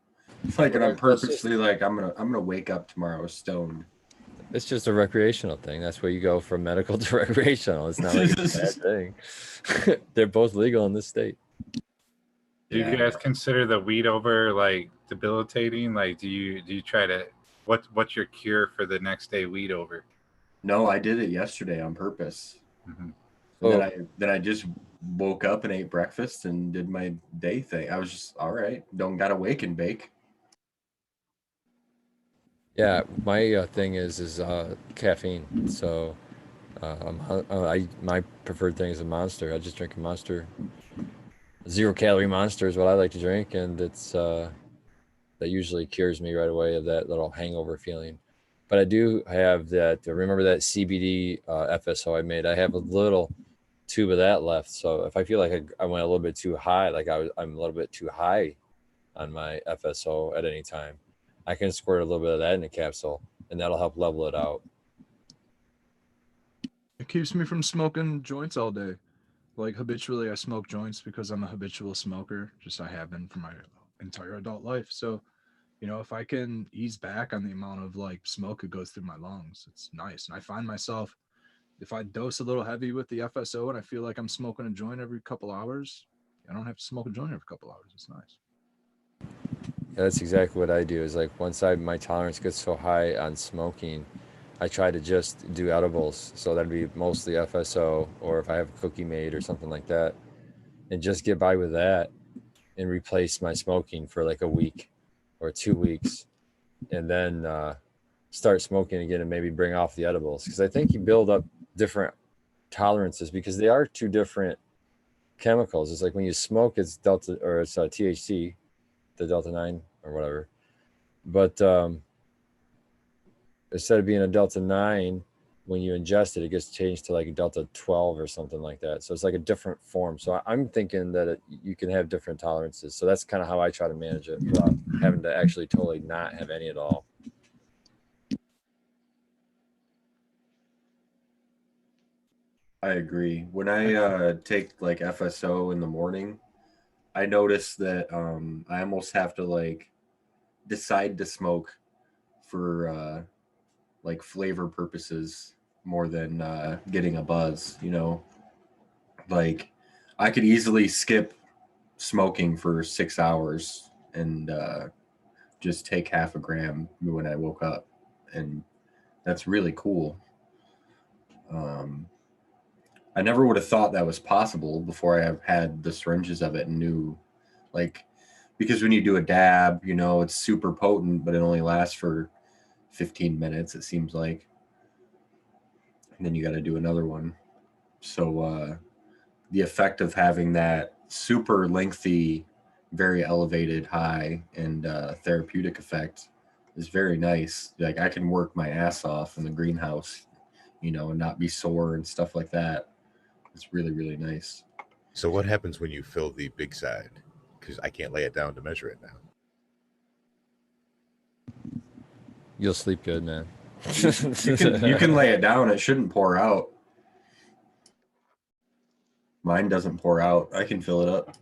It's like, and I'm purposely like I'm gonna wake up tomorrow stoned. It's just a recreational thing. That's where you go from medical to recreational. It's not like it's a bad thing. They're both legal in this state. Do you guys consider the weed over like debilitating? Like, do you try to what's your cure for the next day weed over? No, I did it yesterday on purpose. Mm-hmm. Then I just woke up and ate breakfast and did my day thing. I was just all right. Don't gotta wake and bake. Yeah, my thing is caffeine. So my preferred thing is a Monster. I just drink a Monster. 0 calorie Monster is what I like to drink, and it's that usually cures me right away of that little hangover feeling. But I do have that. Remember that CBD FSO I made? I have a little tube of that left. So if I feel like I went a little bit too high, like I'm a little bit too high on my FSO at any time, I can squirt a little bit of that in a capsule, and that'll help level it out. It keeps me from smoking joints all day. Like habitually, I smoke joints because I'm a habitual smoker. Just I have been for my entire adult life. So, you know, if I can ease back on the amount of like smoke that goes through my lungs, it's nice. And I find myself, if I dose a little heavy with the FSO and I feel like I'm smoking a joint every couple hours, I don't have to smoke a joint every couple hours. It's nice. Yeah, that's exactly what I do. Is like once my tolerance gets so high on smoking, I try to just do edibles. So that'd be mostly FSO, or if I have a cookie made or something like that. and just get by with that and replace my smoking for like a week or 2 weeks, and then start smoking again and maybe bring off the edibles. Because I think you build up different tolerances because they are two different chemicals. It's like when you smoke, it's delta or it's THC, the delta 9 or whatever. But instead of being a delta 9, when you ingest it, it gets changed to like a delta 12 or something like that. So it's like a different form. So I'm thinking that you can have different tolerances. So that's kind of how I try to manage it without having to actually totally not have any at all. I agree. When I take like FSO in the morning, I notice that I almost have to like decide to smoke for like flavor purposes more than getting a buzz, you know. Like I could easily skip smoking for 6 hours and just take half a gram when I woke up, and that's really cool. I never would have thought that was possible before I have had the syringes of it and knew, like, because when you do a dab, you know, it's super potent, but it only lasts for 15 minutes, it seems like. And then you got to do another one. So the effect of having that super lengthy, very elevated high and therapeutic effect is very nice. Like I can work my ass off in the greenhouse, you know, and not be sore and stuff like that. It's really, really nice. So what happens when you fill the big side? Because I can't lay it down to measure it now. You'll sleep good, man. You can lay it down. It shouldn't pour out. Mine doesn't pour out. I can fill it up.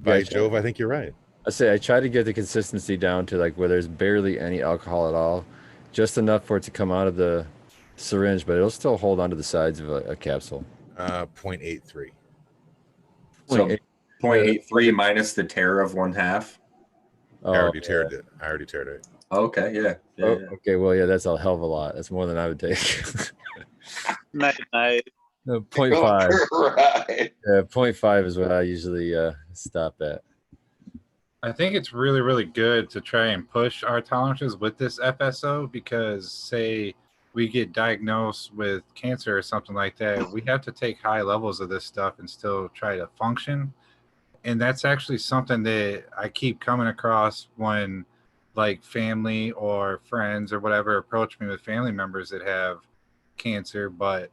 By Jove, I think you're right. I say I try to get the consistency down to like where there's barely any alcohol at all, just enough for it to come out of the syringe, but it'll still hold onto the sides of a capsule. 0.83. So 0.83 minus the tear of 1/2. I already teared it. Okay, yeah. Yeah. Okay, well, yeah, that's a hell of a lot. That's more than I would take. Night. 0.5. Right. Yeah, 0.5 is what I usually stop at. I think it's really, really good to try and push our tolerances with this FSO because, say, we get diagnosed with cancer or something like that, we have to take high levels of this stuff and still try to function. And that's actually something that I keep coming across when like family or friends or whatever approach me with family members that have cancer. But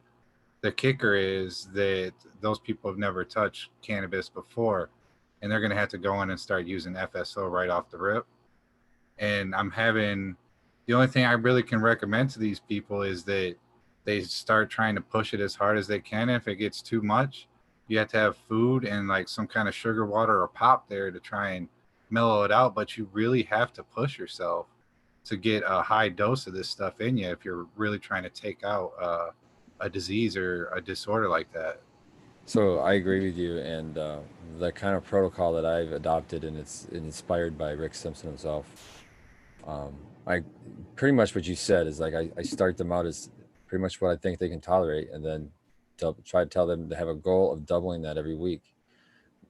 the kicker is that those people have never touched cannabis before, and they're going to have to go in and start using FSO right off the rip. And the only thing I really can recommend to these people is that they start trying to push it as hard as they can. If it gets too much, you have to have food and like some kind of sugar water or pop there to try and mellow it out. But you really have to push yourself to get a high dose of this stuff in you if you're really trying to take out a disease or a disorder like that. So I agree with you, and the kind of protocol that I've adopted, and it's inspired by Rick Simpson himself. I pretty much what you said is like I start them out as pretty much what I think they can tolerate, and then try to tell them to have a goal of doubling that every week.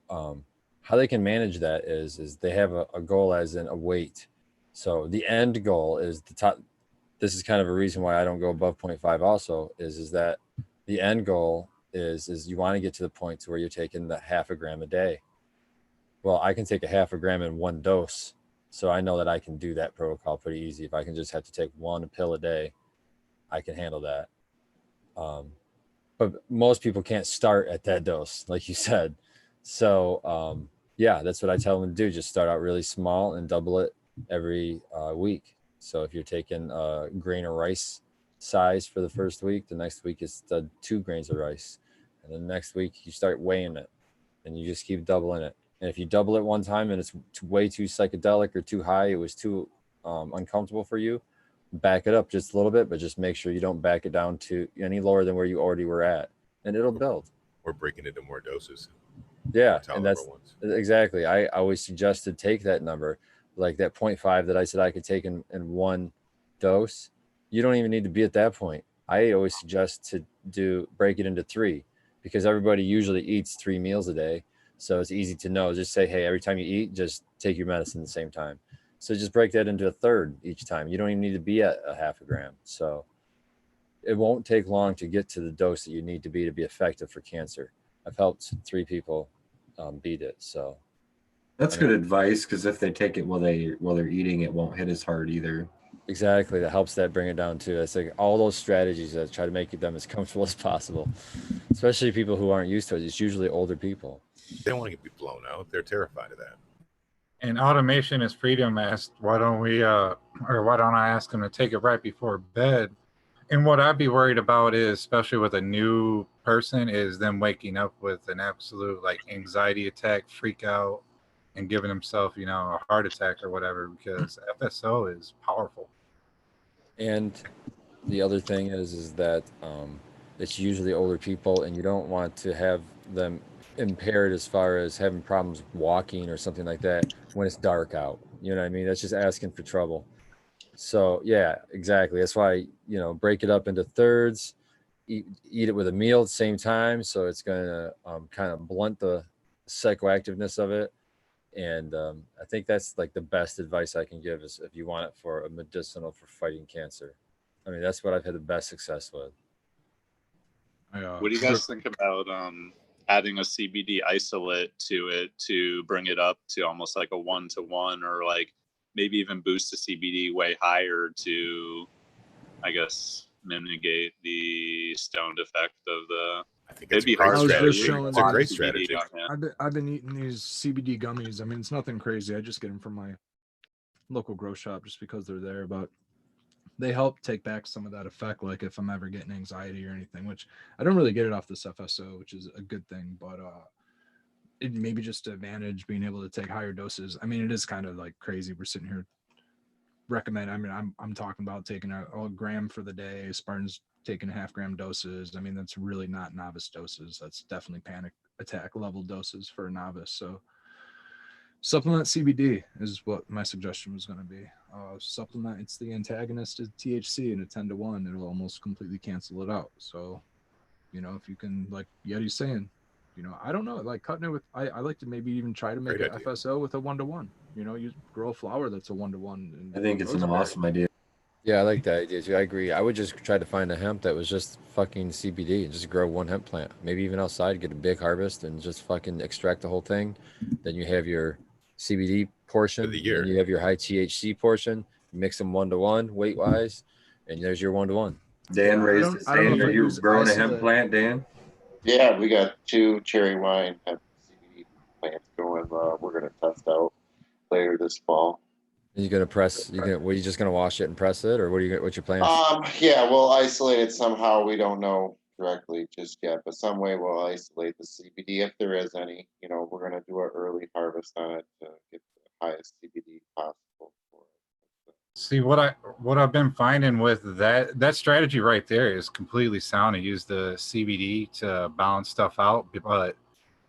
How they can manage that is they have a goal as in a weight. So the end goal is the top. This is kind of a reason why I don't go above 0.5 also is that the end goal is you want to get to the point to where you're taking the 0.5 gram a day. Well, I can take a 0.5 gram in one dose. So I know that I can do that protocol pretty easy. If I can just have to take one pill a day, I can handle that. But most people can't start at that dose, like you said. So yeah, that's what I tell them to do. Just start out really small and double it every week. So if you're taking a grain of rice size for the first week, the next week is 2 grains of rice. And then next week you start weighing it and you just keep doubling it. And if you double it one time and it's way too psychedelic or too high, it was too uncomfortable for you, back it up just a little bit, but just make sure you don't back it down to any lower than where you already were at, and it'll build. Or breaking it into more doses. Yeah, and that's exactly. I always suggest to take that number, like that 0.5 that I said I could take in one dose. You don't even need to be at that point. I always suggest to break it into 3. because everybody usually eats 3 meals a day. So it's easy to know. Just say, hey, every time you eat, just take your medicine at the same time. So just break that into a third each time. You don't even need to be at a half a gram. So it won't take long to get to the dose that you need to be effective for cancer. I've helped 3 people beat it. So That's good advice, because if they take it while they're eating, it won't hit as hard either. exactly, that helps that bring it down too. It's like all those strategies that try to make them as comfortable as possible, especially people who aren't used to it. It's usually older people. They don't want to get blown out. They're terrified of that. And automation is freedom asked, why don't we or why don't I ask them to take it right before bed? And what I'd be worried about is, especially with a new person, is them waking up with an absolute like anxiety attack, freak out, and giving himself, you know, a heart attack or whatever, because FSO is powerful. And the other thing is that it's usually older people, and you don't want to have them impaired as far as having problems walking or something like that when it's dark out. You know what I mean? That's just asking for trouble. So yeah, exactly. That's why, you know, break it up into thirds, eat it with a meal at the same time. So it's going to kind of blunt the psychoactiveness of it. And I think that's like the best advice I can give, is if you want it for a medicinal for fighting cancer. I mean, that's what I've had the best success with. What do you guys think about adding a CBD isolate to it to bring it up to almost like a 1-to-1, or like maybe even boost the CBD way higher to, I guess, mitigate the stoned effect of the. I think it's a great strategy. It's a great strategy. I've been eating these CBD gummies. I mean, it's nothing crazy. I just get them from my local grow shop just because they're there, but they help take back some of that effect. Like if I'm ever getting anxiety or anything, which I don't really get it off this FSO, which is a good thing, but it maybe just to manage being able to take higher doses. I mean, it is kind of like crazy. We're sitting here recommend. I mean, I'm talking about taking a gram for the day. Spartan's taking 0.5 gram doses. I mean, that's really not novice doses. That's definitely panic attack level doses for a novice. So supplement CBD is what my suggestion was going to be. Supplement, it's the antagonist of THC in a 10-to-1. It'll almost completely cancel it out. So, you know, if you can, like Yeti's saying, you know, I don't know, like cutting it with, I like to maybe even try to make an FSO with a 1-to-1. You know, you grow a flower that's a 1-to-1. I think it's an awesome idea. Yeah, I like that idea too. I agree. I would just try to find a hemp that was just fucking CBD and just grow one hemp plant. Maybe even outside, get a big harvest and just fucking extract the whole thing. Then you have your CBD portion, and you have your high THC portion. Mix them 1-to-1 weight wise, and there's your 1-to-1. Dan raised his hand. Are you growing a hemp plant, Dan? Yeah, we got 2 cherry wine hemp CBD plants going. We're gonna test out later this fall. Are you gonna press? Were you just gonna wash it and press it, or what's your plan? Yeah, we'll isolate it somehow. We don't know directly just yet, but some way we'll isolate the CBD if there is any. You know, we're gonna do an early harvest on it to get the highest CBD possible for it. See, what I've been finding with that strategy right there is completely sound, to use the CBD to balance stuff out. But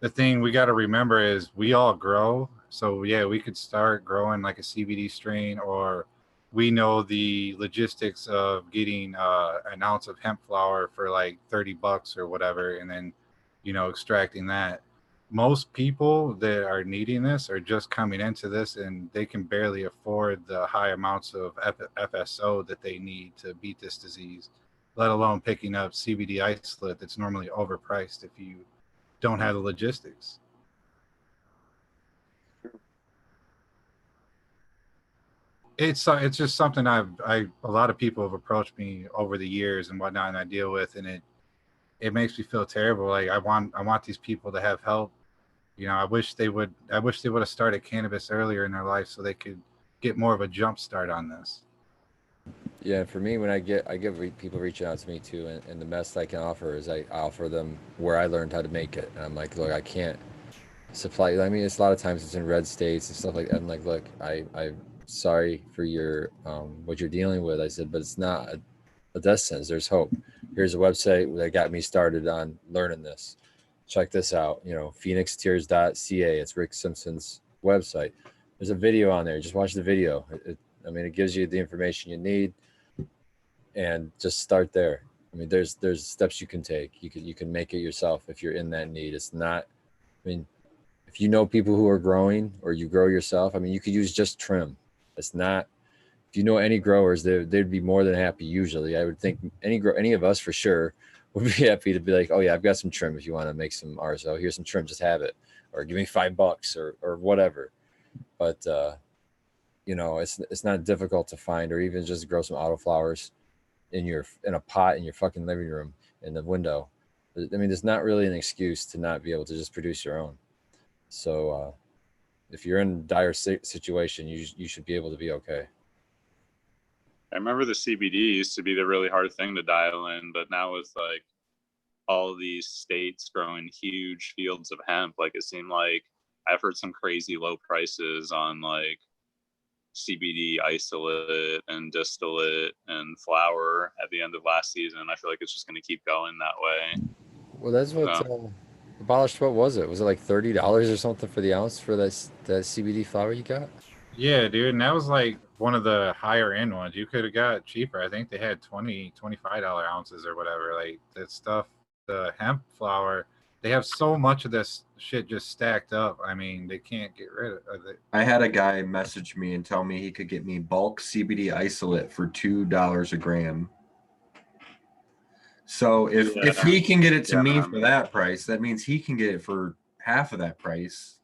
the thing we got to remember is we all grow. So yeah, we could start growing like a CBD strain, or we know the logistics of getting an ounce of hemp flower for like $30 or whatever, and then, you know, extracting that. Most people that are needing this are just coming into this, and they can barely afford the high amounts of FSO that they need to beat this disease, let alone picking up CBD isolate that's normally overpriced if you don't have the logistics. It's just something a lot of people have approached me over the years and whatnot, and I deal with, and it makes me feel terrible. Like I want these people to have help. You know, I wish they would have started cannabis earlier in their life so they could get more of a jump start on this. Yeah, for me, when I get people reaching out to me too, and the best I can offer is I offer them where I learned how to make it. And I'm like, look, I can't supply. I mean, it's a lot of times it's in red states and stuff like that. I'm like, look, I'm sorry for your what you're dealing with. I said, but it's not a death sentence. There's hope. Here's a website that got me started on learning this. Check this out. You know, phoenixtears.ca. It's Rick Simpson's website. There's a video on there. Just watch the video. I mean, it gives you the information you need, and just start there. I mean, there's steps you can take. You can make it yourself if you're in that need. It's not, I mean, if you know people who are growing or you grow yourself, I mean, you could use just trim. It's not, if you know any growers, they'd be more than happy. Usually, I would think any of us for sure would be happy to be like, oh yeah, I've got some trim. If you want to make some RSO, here's some trim, just have it, or give me $5 or whatever. But you know, it's not difficult to find, or even just grow some autoflowers in a pot in your fucking living room in the window. I mean, there's not really an excuse to not be able to just produce your own. So if you're in a dire situation, you should be able to be okay. I remember the CBD used to be the really hard thing to dial in, but now with like all these states growing huge fields of hemp, like it seemed like I've heard some crazy low prices on like CBD isolate and distillate and flower at the end of last season. I feel like it's just going to keep going that way. Well, that's what abolished. What was it? Was it like $30 or something for the ounce for that CBD flower you got? Yeah, dude, and that was like one of the higher end ones. You could have got cheaper. I think they had $25 ounces or whatever. Like that stuff, the hemp flower, they have so much of this shit just stacked up. I mean, they can't get rid of it. I had a guy message me and tell me he could get me bulk CBD isolate for $2 a gram. So if he can get it to me for that price, that means he can get it for half of that price.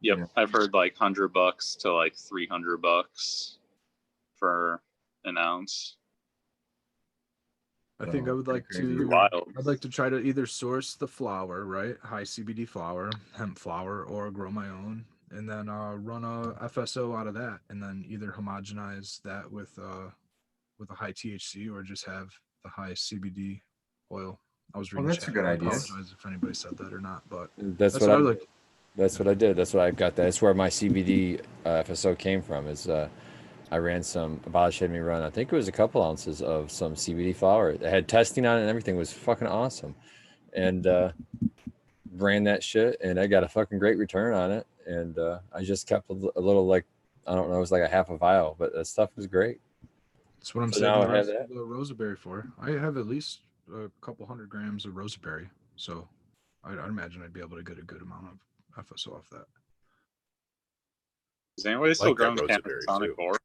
Yep, I've heard like $100 to like $300 for an ounce. I think I would like to. I'd like to try to either source the flower, right, high CBD flower, hemp flower, or grow my own, and then run a FSO out of that, and then either homogenize that with a high THC or just have the high CBD oil. I was reading. Well, that's a good idea. I apologize if anybody said that or not, but that's what I like. That's what I did. That's what I got. That's where my CBD FSO came from. Is I ran some. Abolish had me run. I think it was a couple ounces of some CBD flower. It had testing on it and everything. It was fucking awesome, and ran that shit, and I got a fucking great return on it. And I just kept a little, like, I don't know, it was like a half a vial, but that stuff was great. That's what I'm saying. The roseberry for. I have at least a couple 100 grams of roseberry, so I'd imagine I'd be able to get a good amount of FSO off that. Is anybody still growing Canatonic 4?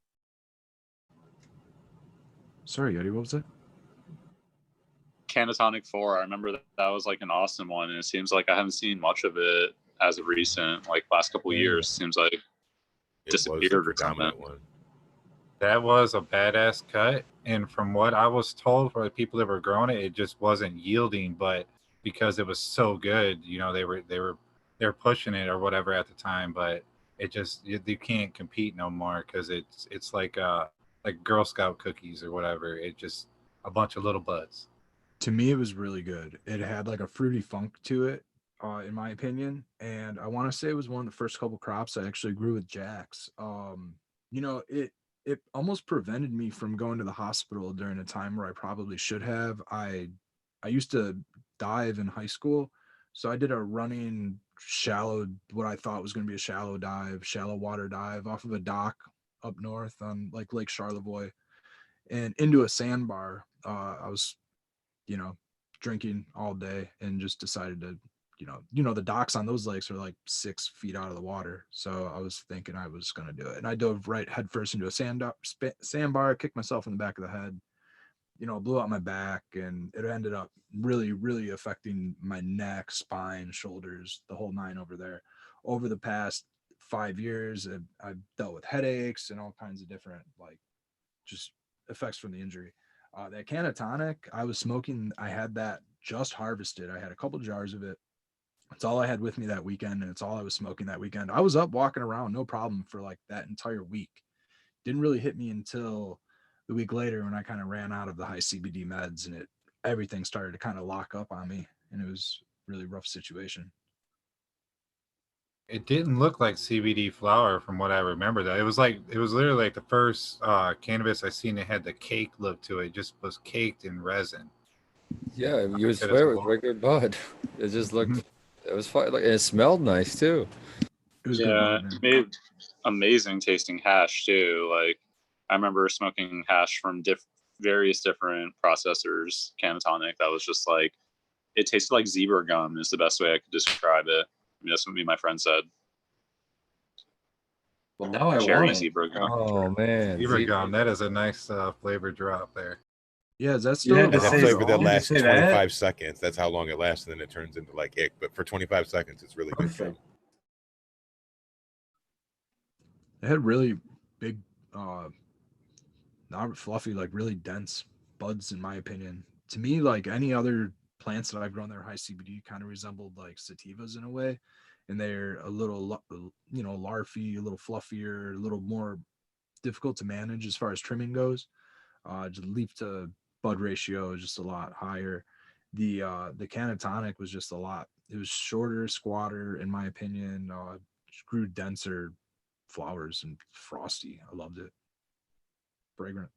Sorry, Yeti, what was it? Canatonic 4. I remember that was like an awesome one, and it seems like I haven't seen much of it as of recent. Like last couple of years, seems like it disappeared or something. That was a badass cut, and from what I was told for the people that were growing it, it just wasn't yielding. But because it was so good, you know, they were pushing it or whatever at the time. But it just you can't compete no more because it's like Girl Scout cookies or whatever. It just a bunch of little buds. To me, it was really good. It had like a fruity funk to it, in my opinion. And I want to say it was one of the first couple crops I actually grew with Jax. You know, it almost prevented me from going to the hospital during a time where I probably should have. I used to dive in high school, so I did a running shallow, what I thought was going to be a shallow water dive off of a dock up north on like Lake Charlevoix and into a sandbar. I was, you know, drinking all day and just decided to, you know, the docks on those lakes are like 6 feet out of the water. So I was thinking I was going to do it. And I dove right head first into a sandbar, kicked myself in the back of the head, you know, blew out my back, and it ended up really, really affecting my neck, spine, shoulders, the whole nine over there. Over the past 5 years, I've dealt with headaches and all kinds of different, like, just effects from the injury. That Canatonic, I was smoking. I had that just harvested. I had a couple jars of it. It's all I had with me that weekend, and it's all I was smoking that weekend. I was up walking around, no problem, for like that entire week. Didn't really hit me until the week later when I kind of ran out of the high CBD meds, and everything started to kind of lock up on me, and it was a really rough situation. It didn't look like CBD flower from what I remember. Though it was literally like the first cannabis I seen that had the cake look to it. It just was caked in resin. Yeah, you would swear it was regular bud. It just looked. It was fun. Like, it smelled nice too. It was it made amazing tasting hash too. Like I remember smoking hash from various different processors, Canatonic, that was just like, it tasted like zebra gum is the best way I could describe it. I mean, that's what me and my friend said. Well, now I Cherry want it. zebra gum. Oh man, Zebra gum. That is a nice flavor drop there. Yeah, is that You still had to That say- flavor that you had to lasts say 25 that? seconds. That's how long it lasts, and then it turns into like ick. But for 25 seconds, it's really good. Perfect. It had really big, not fluffy, like really dense buds, in my opinion. To me, like any other plants that I've grown that are high CBD kind of resembled like sativas in a way. And they're a little, larvae, a little fluffier, a little more difficult to manage as far as trimming goes. Just leaf to bud ratio is just a lot higher. The Canatonic was just a lot. It was shorter, squatter, in my opinion. Grew denser flowers and frosty. I loved it. Fragrant.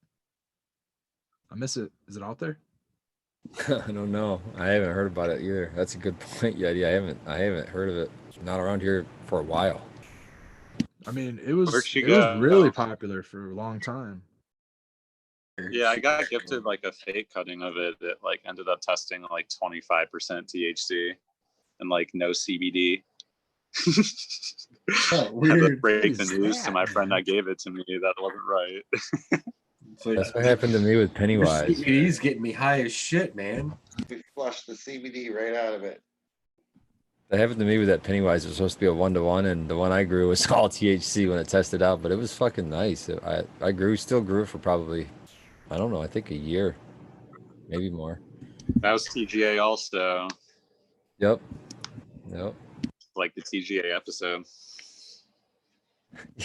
I miss it. Is it out there? I don't know. I haven't heard about it either. That's a good point, Yeti. I haven't heard of it. Not around here for a while. I mean, it was Where'd she it was go? really popular for a long time. Yeah, I got gifted like a fake cutting of it that like ended up testing like 25% THC and like no CBD. Oh, I had to weird. break What the is news to that, my friend man? that gave it to me. That wasn't right. It's like, That's what happened to me with your Pennywise. CBD's getting me high as shit, man. We flushed the CBD right out of it. That happened to me with that Pennywise. It was supposed to be a 1-to-1, and the one I grew was all THC when it tested out, but it was fucking nice. I still grew it for probably, I don't know, I think a year, maybe more. That was TGA also, Yep. like the TGA episode.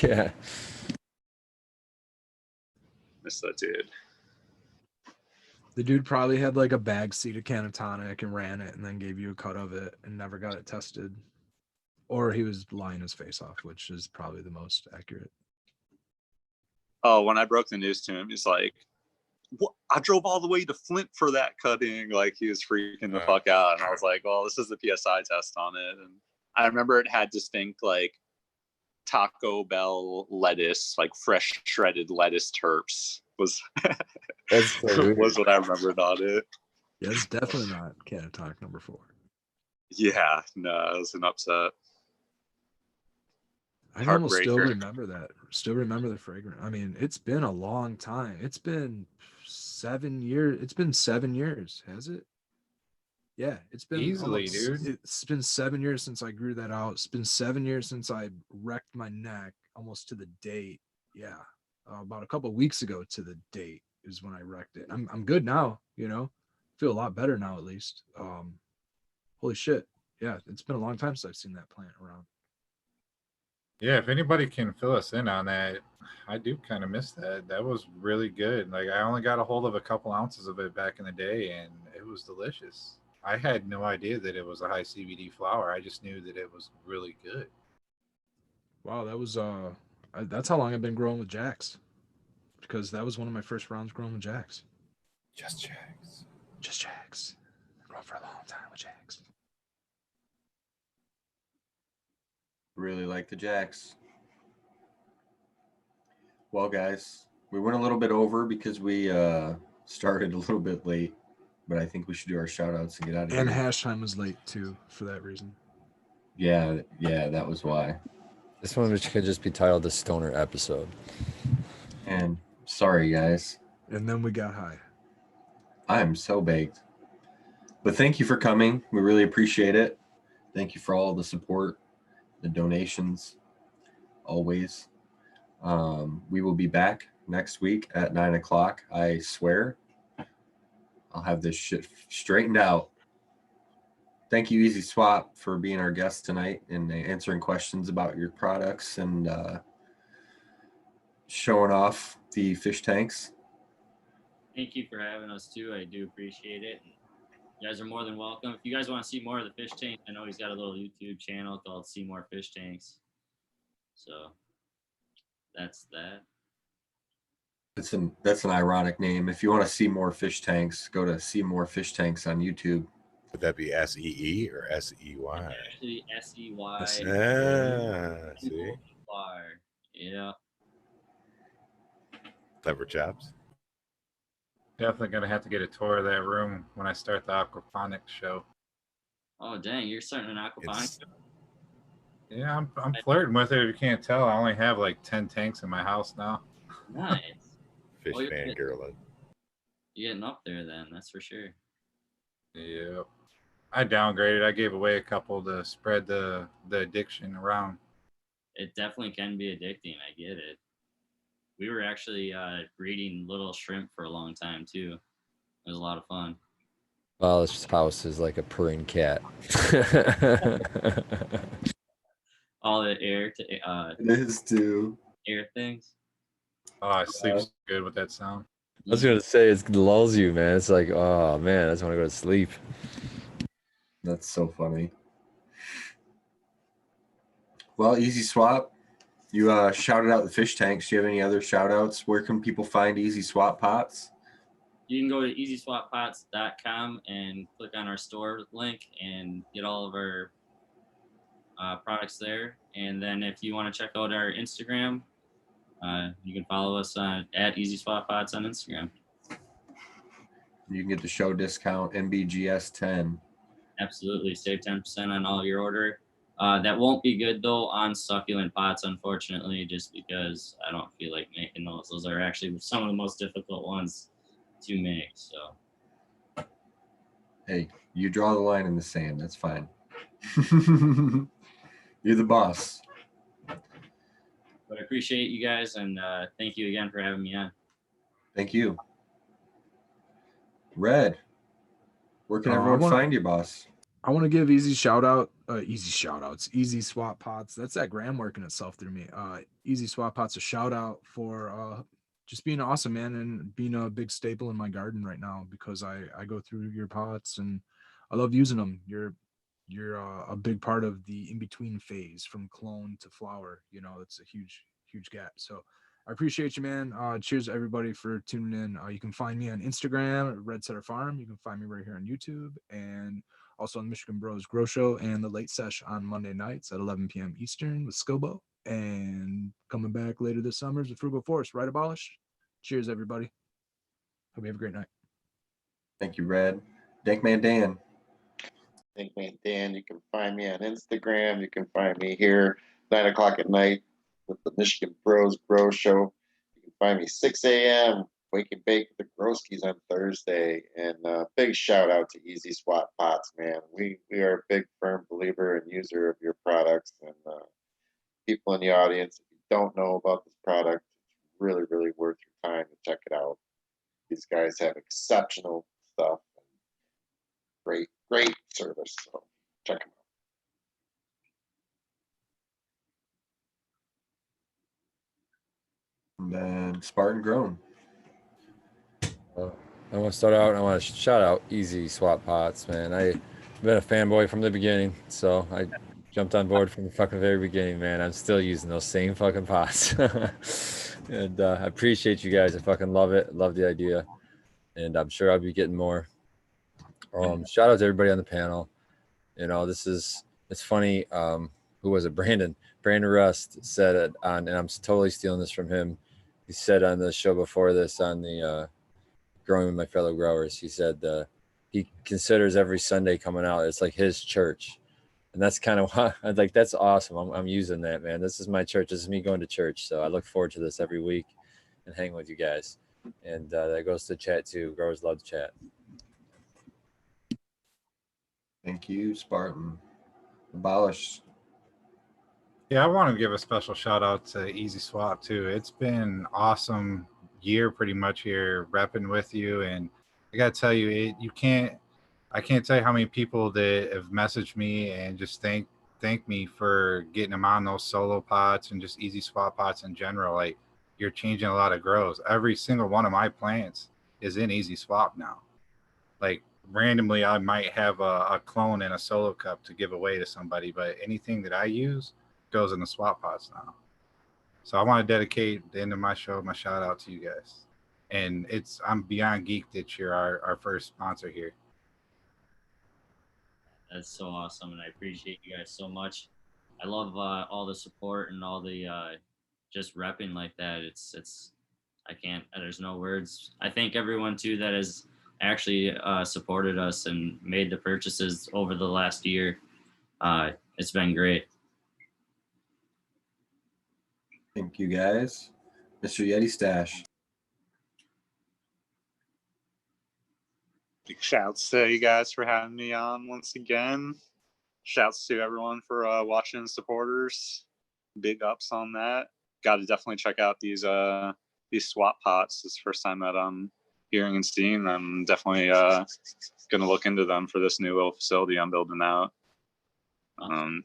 Yeah. Miss that dude. The dude probably had like a bag seat of Canatonic and ran it and then gave you a cut of it and never got it tested. Or he was lying his face off, which is probably the most accurate. Oh, when I broke the news to him, he's like, "What? I drove all the way to Flint for that cutting." Like he was freaking the fuck out, and I was like, "Well, this is the PSI test on it." And I remember it had distinct like Taco Bell lettuce, like fresh shredded lettuce terps was That's so weird. was what I remembered on it. Yeah, it's definitely not Canatonic number 4. Yeah, no, it was an upset. I can almost still Heartbreaker. remember that. Still remember the fragrance. I mean, it's been a long time. It's been 7 years. It's been 7 years, has it? Yeah, it's been Easily, dude. It's been 7 years since I grew that out. It's been 7 years since I wrecked my neck, almost to the date. Yeah, about a couple of weeks ago to the date is when I wrecked it. I'm good now. Feel a lot better now at least. Holy shit! Yeah, it's been a long time since I've seen that plant around. Yeah, if anybody can fill us in on that, I do kind of miss that. That was really good. Like I only got a hold of a couple ounces of it back in the day, and it was delicious. I had no idea that it was a high CBD flower. I just knew that it was really good. Wow, that was that's how long I've been growing with Jax, because that was one of my first rounds growing with Jax. Just Jax. Just Jax. Growing for a long time with Jax. Really like the Jacks. Well, guys, we went a little bit over because we started a little bit late, but I think we should do our shout outs and get out of here. And hash time was late too for that reason. Yeah, that was why. This one which could just be titled the Stoner episode. And sorry, guys. And then we got high. I am so baked. But thank you for coming. We really appreciate it. Thank you for all the support, the donations, always. We will be back next week at 9:00. I swear. I'll have this shit straightened out. Thank you, Easy Swap, for being our guest tonight and answering questions about your products and showing off the fish tanks. Thank you for having us too. I do appreciate it. You guys are more than welcome. If you guys want to see more of the fish tank, I know he's got a little YouTube channel called See More Fish Tanks. So that's that. That's an ironic name. If you want to see more fish tanks, go to See More Fish Tanks on YouTube. Would that be SEE or SEY? Actually, SEY. Ah, see? Yeah. Clever chops. Definitely gonna have to get a tour of that room when I start the aquaponics show. Oh dang, you're starting an aquaponics. Yeah, I'm flirting with it. If you can't tell, I only have like 10 tanks in my house now. Nice. Fish Oh, you're fangirling. You're getting up there then, that's for sure. Yeah. I downgraded. I gave away a couple to spread the addiction around. It definitely can be addicting. I get it. We were actually breeding little shrimp for a long time too. It was a lot of fun. Well, this house is like a purring cat. All the air It is too. air things. Oh, I sleep so good with that sound. I was gonna say it lulls you, man. It's like, oh man, I just want to go to sleep. That's so funny. Well, Easy Swap, you shouted out the fish tanks. Do you have any other shout outs? Where can people find Easy Swap pots? You can go to easyswappots.com and click on our store link and get all of our products there. And then if you want to check out our Instagram, you can follow us at Easy Swap Pots on Instagram. You can get the show discount MBGS10. Absolutely. Save 10% on all your order. That won't be good though on succulent pots, unfortunately, just because I don't feel like making those. Those are actually some of the most difficult ones to make. So hey, you draw the line in the sand. That's fine. You're the boss. But I appreciate you guys, and thank you again for having me on. Thank you. Red, where can everyone find you, boss? I want to give easy shout outs, Easy Swap Pots. That's that gram working itself through me. Easy Swap Pots, a shout out for just being awesome, man, and being a big staple in my garden right now because I go through your pots and I love using them. You're a big part of the in-between phase from clone to flower. You know, it's a huge gap. So I appreciate you, man. Cheers everybody for tuning in. You can find me on Instagram at Red Setter Farm. You can find me right here on YouTube and also on Michigan Bros Grow Show and the late sesh on Monday nights at 11 p.m. Eastern with Scobo. And coming back later this summer is the Frugal Forest, right, Abolish? Cheers, everybody. Hope you have a great night. Thank you, Red. Dankman Dan. Dankman Dan, you can find me on Instagram. You can find me here 9 o'clock at night with the Michigan Bros Grow Show. You can find me 6 a.m. Wake and Bake with the Groskies on Thursday. And big shout out to Easy Swap Pots, man. We are a big firm believer and user of your products. And people in the audience, if you don't know about this product, it's really, really worth your time to check it out. These guys have exceptional stuff and great service. So check them out. And then Spartan Grown. I want to start out and I want to shout out Easy Swap Pots, man. I've been a fanboy from the beginning, so I jumped on board from the fucking very beginning, man. I'm still using those same fucking pots. And I appreciate you guys. I fucking love it. Love the idea. And I'm sure I'll be getting more. Shout out to everybody on the panel. You know, it's funny. Who was it? Brandon Rust said it on, and I'm totally stealing this from him. He said on the show before this on the Growing with My Fellow Growers, he said he considers every Sunday coming out, it's like his church. And that's kind of why I'm like, that's awesome. I'm using that, man. This is my church. This is me going to church. So I look forward to this every week and hang with you guys. And that goes to chat too. Growers love to chat. Thank you, Spartan. Abolish. Yeah, I want to give a special shout out to Easy Swap too. It's been awesome year pretty much here repping with you, and I gotta tell you, I can't tell you how many people that have messaged me and just thank me for getting them on those solo pots and just Easy Swap pots in general. Like, you're changing a lot of grows. Every single one of my plants is in Easy Swap now. Like, randomly I might have a clone and a solo cup to give away to somebody, but anything that I use goes in the swap pots now. So I want to dedicate the end of my show, my shout out to you guys. And I'm beyond geeked that you're our first sponsor here. That's so awesome, and I appreciate you guys so much. I love all the support and all the just repping like that. I can't, there's no words. I thank everyone too that has actually supported us and made the purchases over the last year. It's been great. Thank you, guys. Mr. Yeti Stash. Big shouts to you guys for having me on once again. Shouts to everyone for watching, supporters. Big ups on that. Got to definitely check out these swap pots. It's the first time that I'm hearing and seeing them. Definitely gonna look into them for this new little facility I'm building out.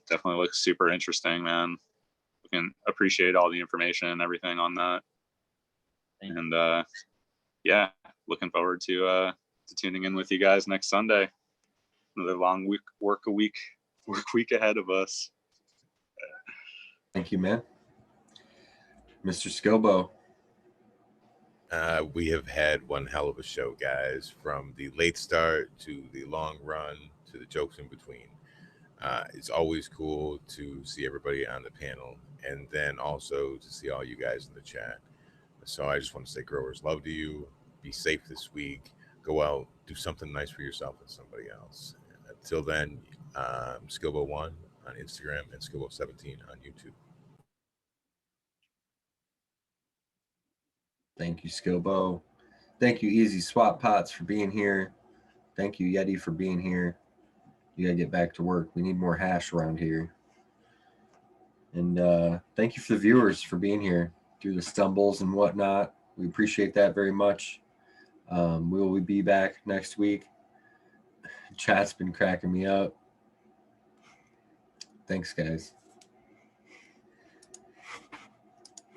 Definitely looks super interesting, man. We can appreciate all the information and everything on that. And yeah, looking forward to tuning in with you guys next Sunday. Another long work week ahead of us. Thank you, man. Mr. Skilbo. We have had one hell of a show, guys, from the late start to the long run to the jokes in between. It's always cool to see everybody on the panel and then also to see all you guys in the chat. So I just want to say growers love to you. Be safe this week. Go out, do something nice for yourself and somebody else. Until then, Skilbo1 on Instagram and Skilbo17 on YouTube. Thank you, Skilbo. Thank you, Easy Swap Pots, for being here. Thank you, Yeti, for being here. You gotta get back to work. We need more hash around here. And thank you for the viewers for being here through the stumbles and whatnot. We appreciate that very much. We will be back next week. Chat's been cracking me up. Thanks, guys.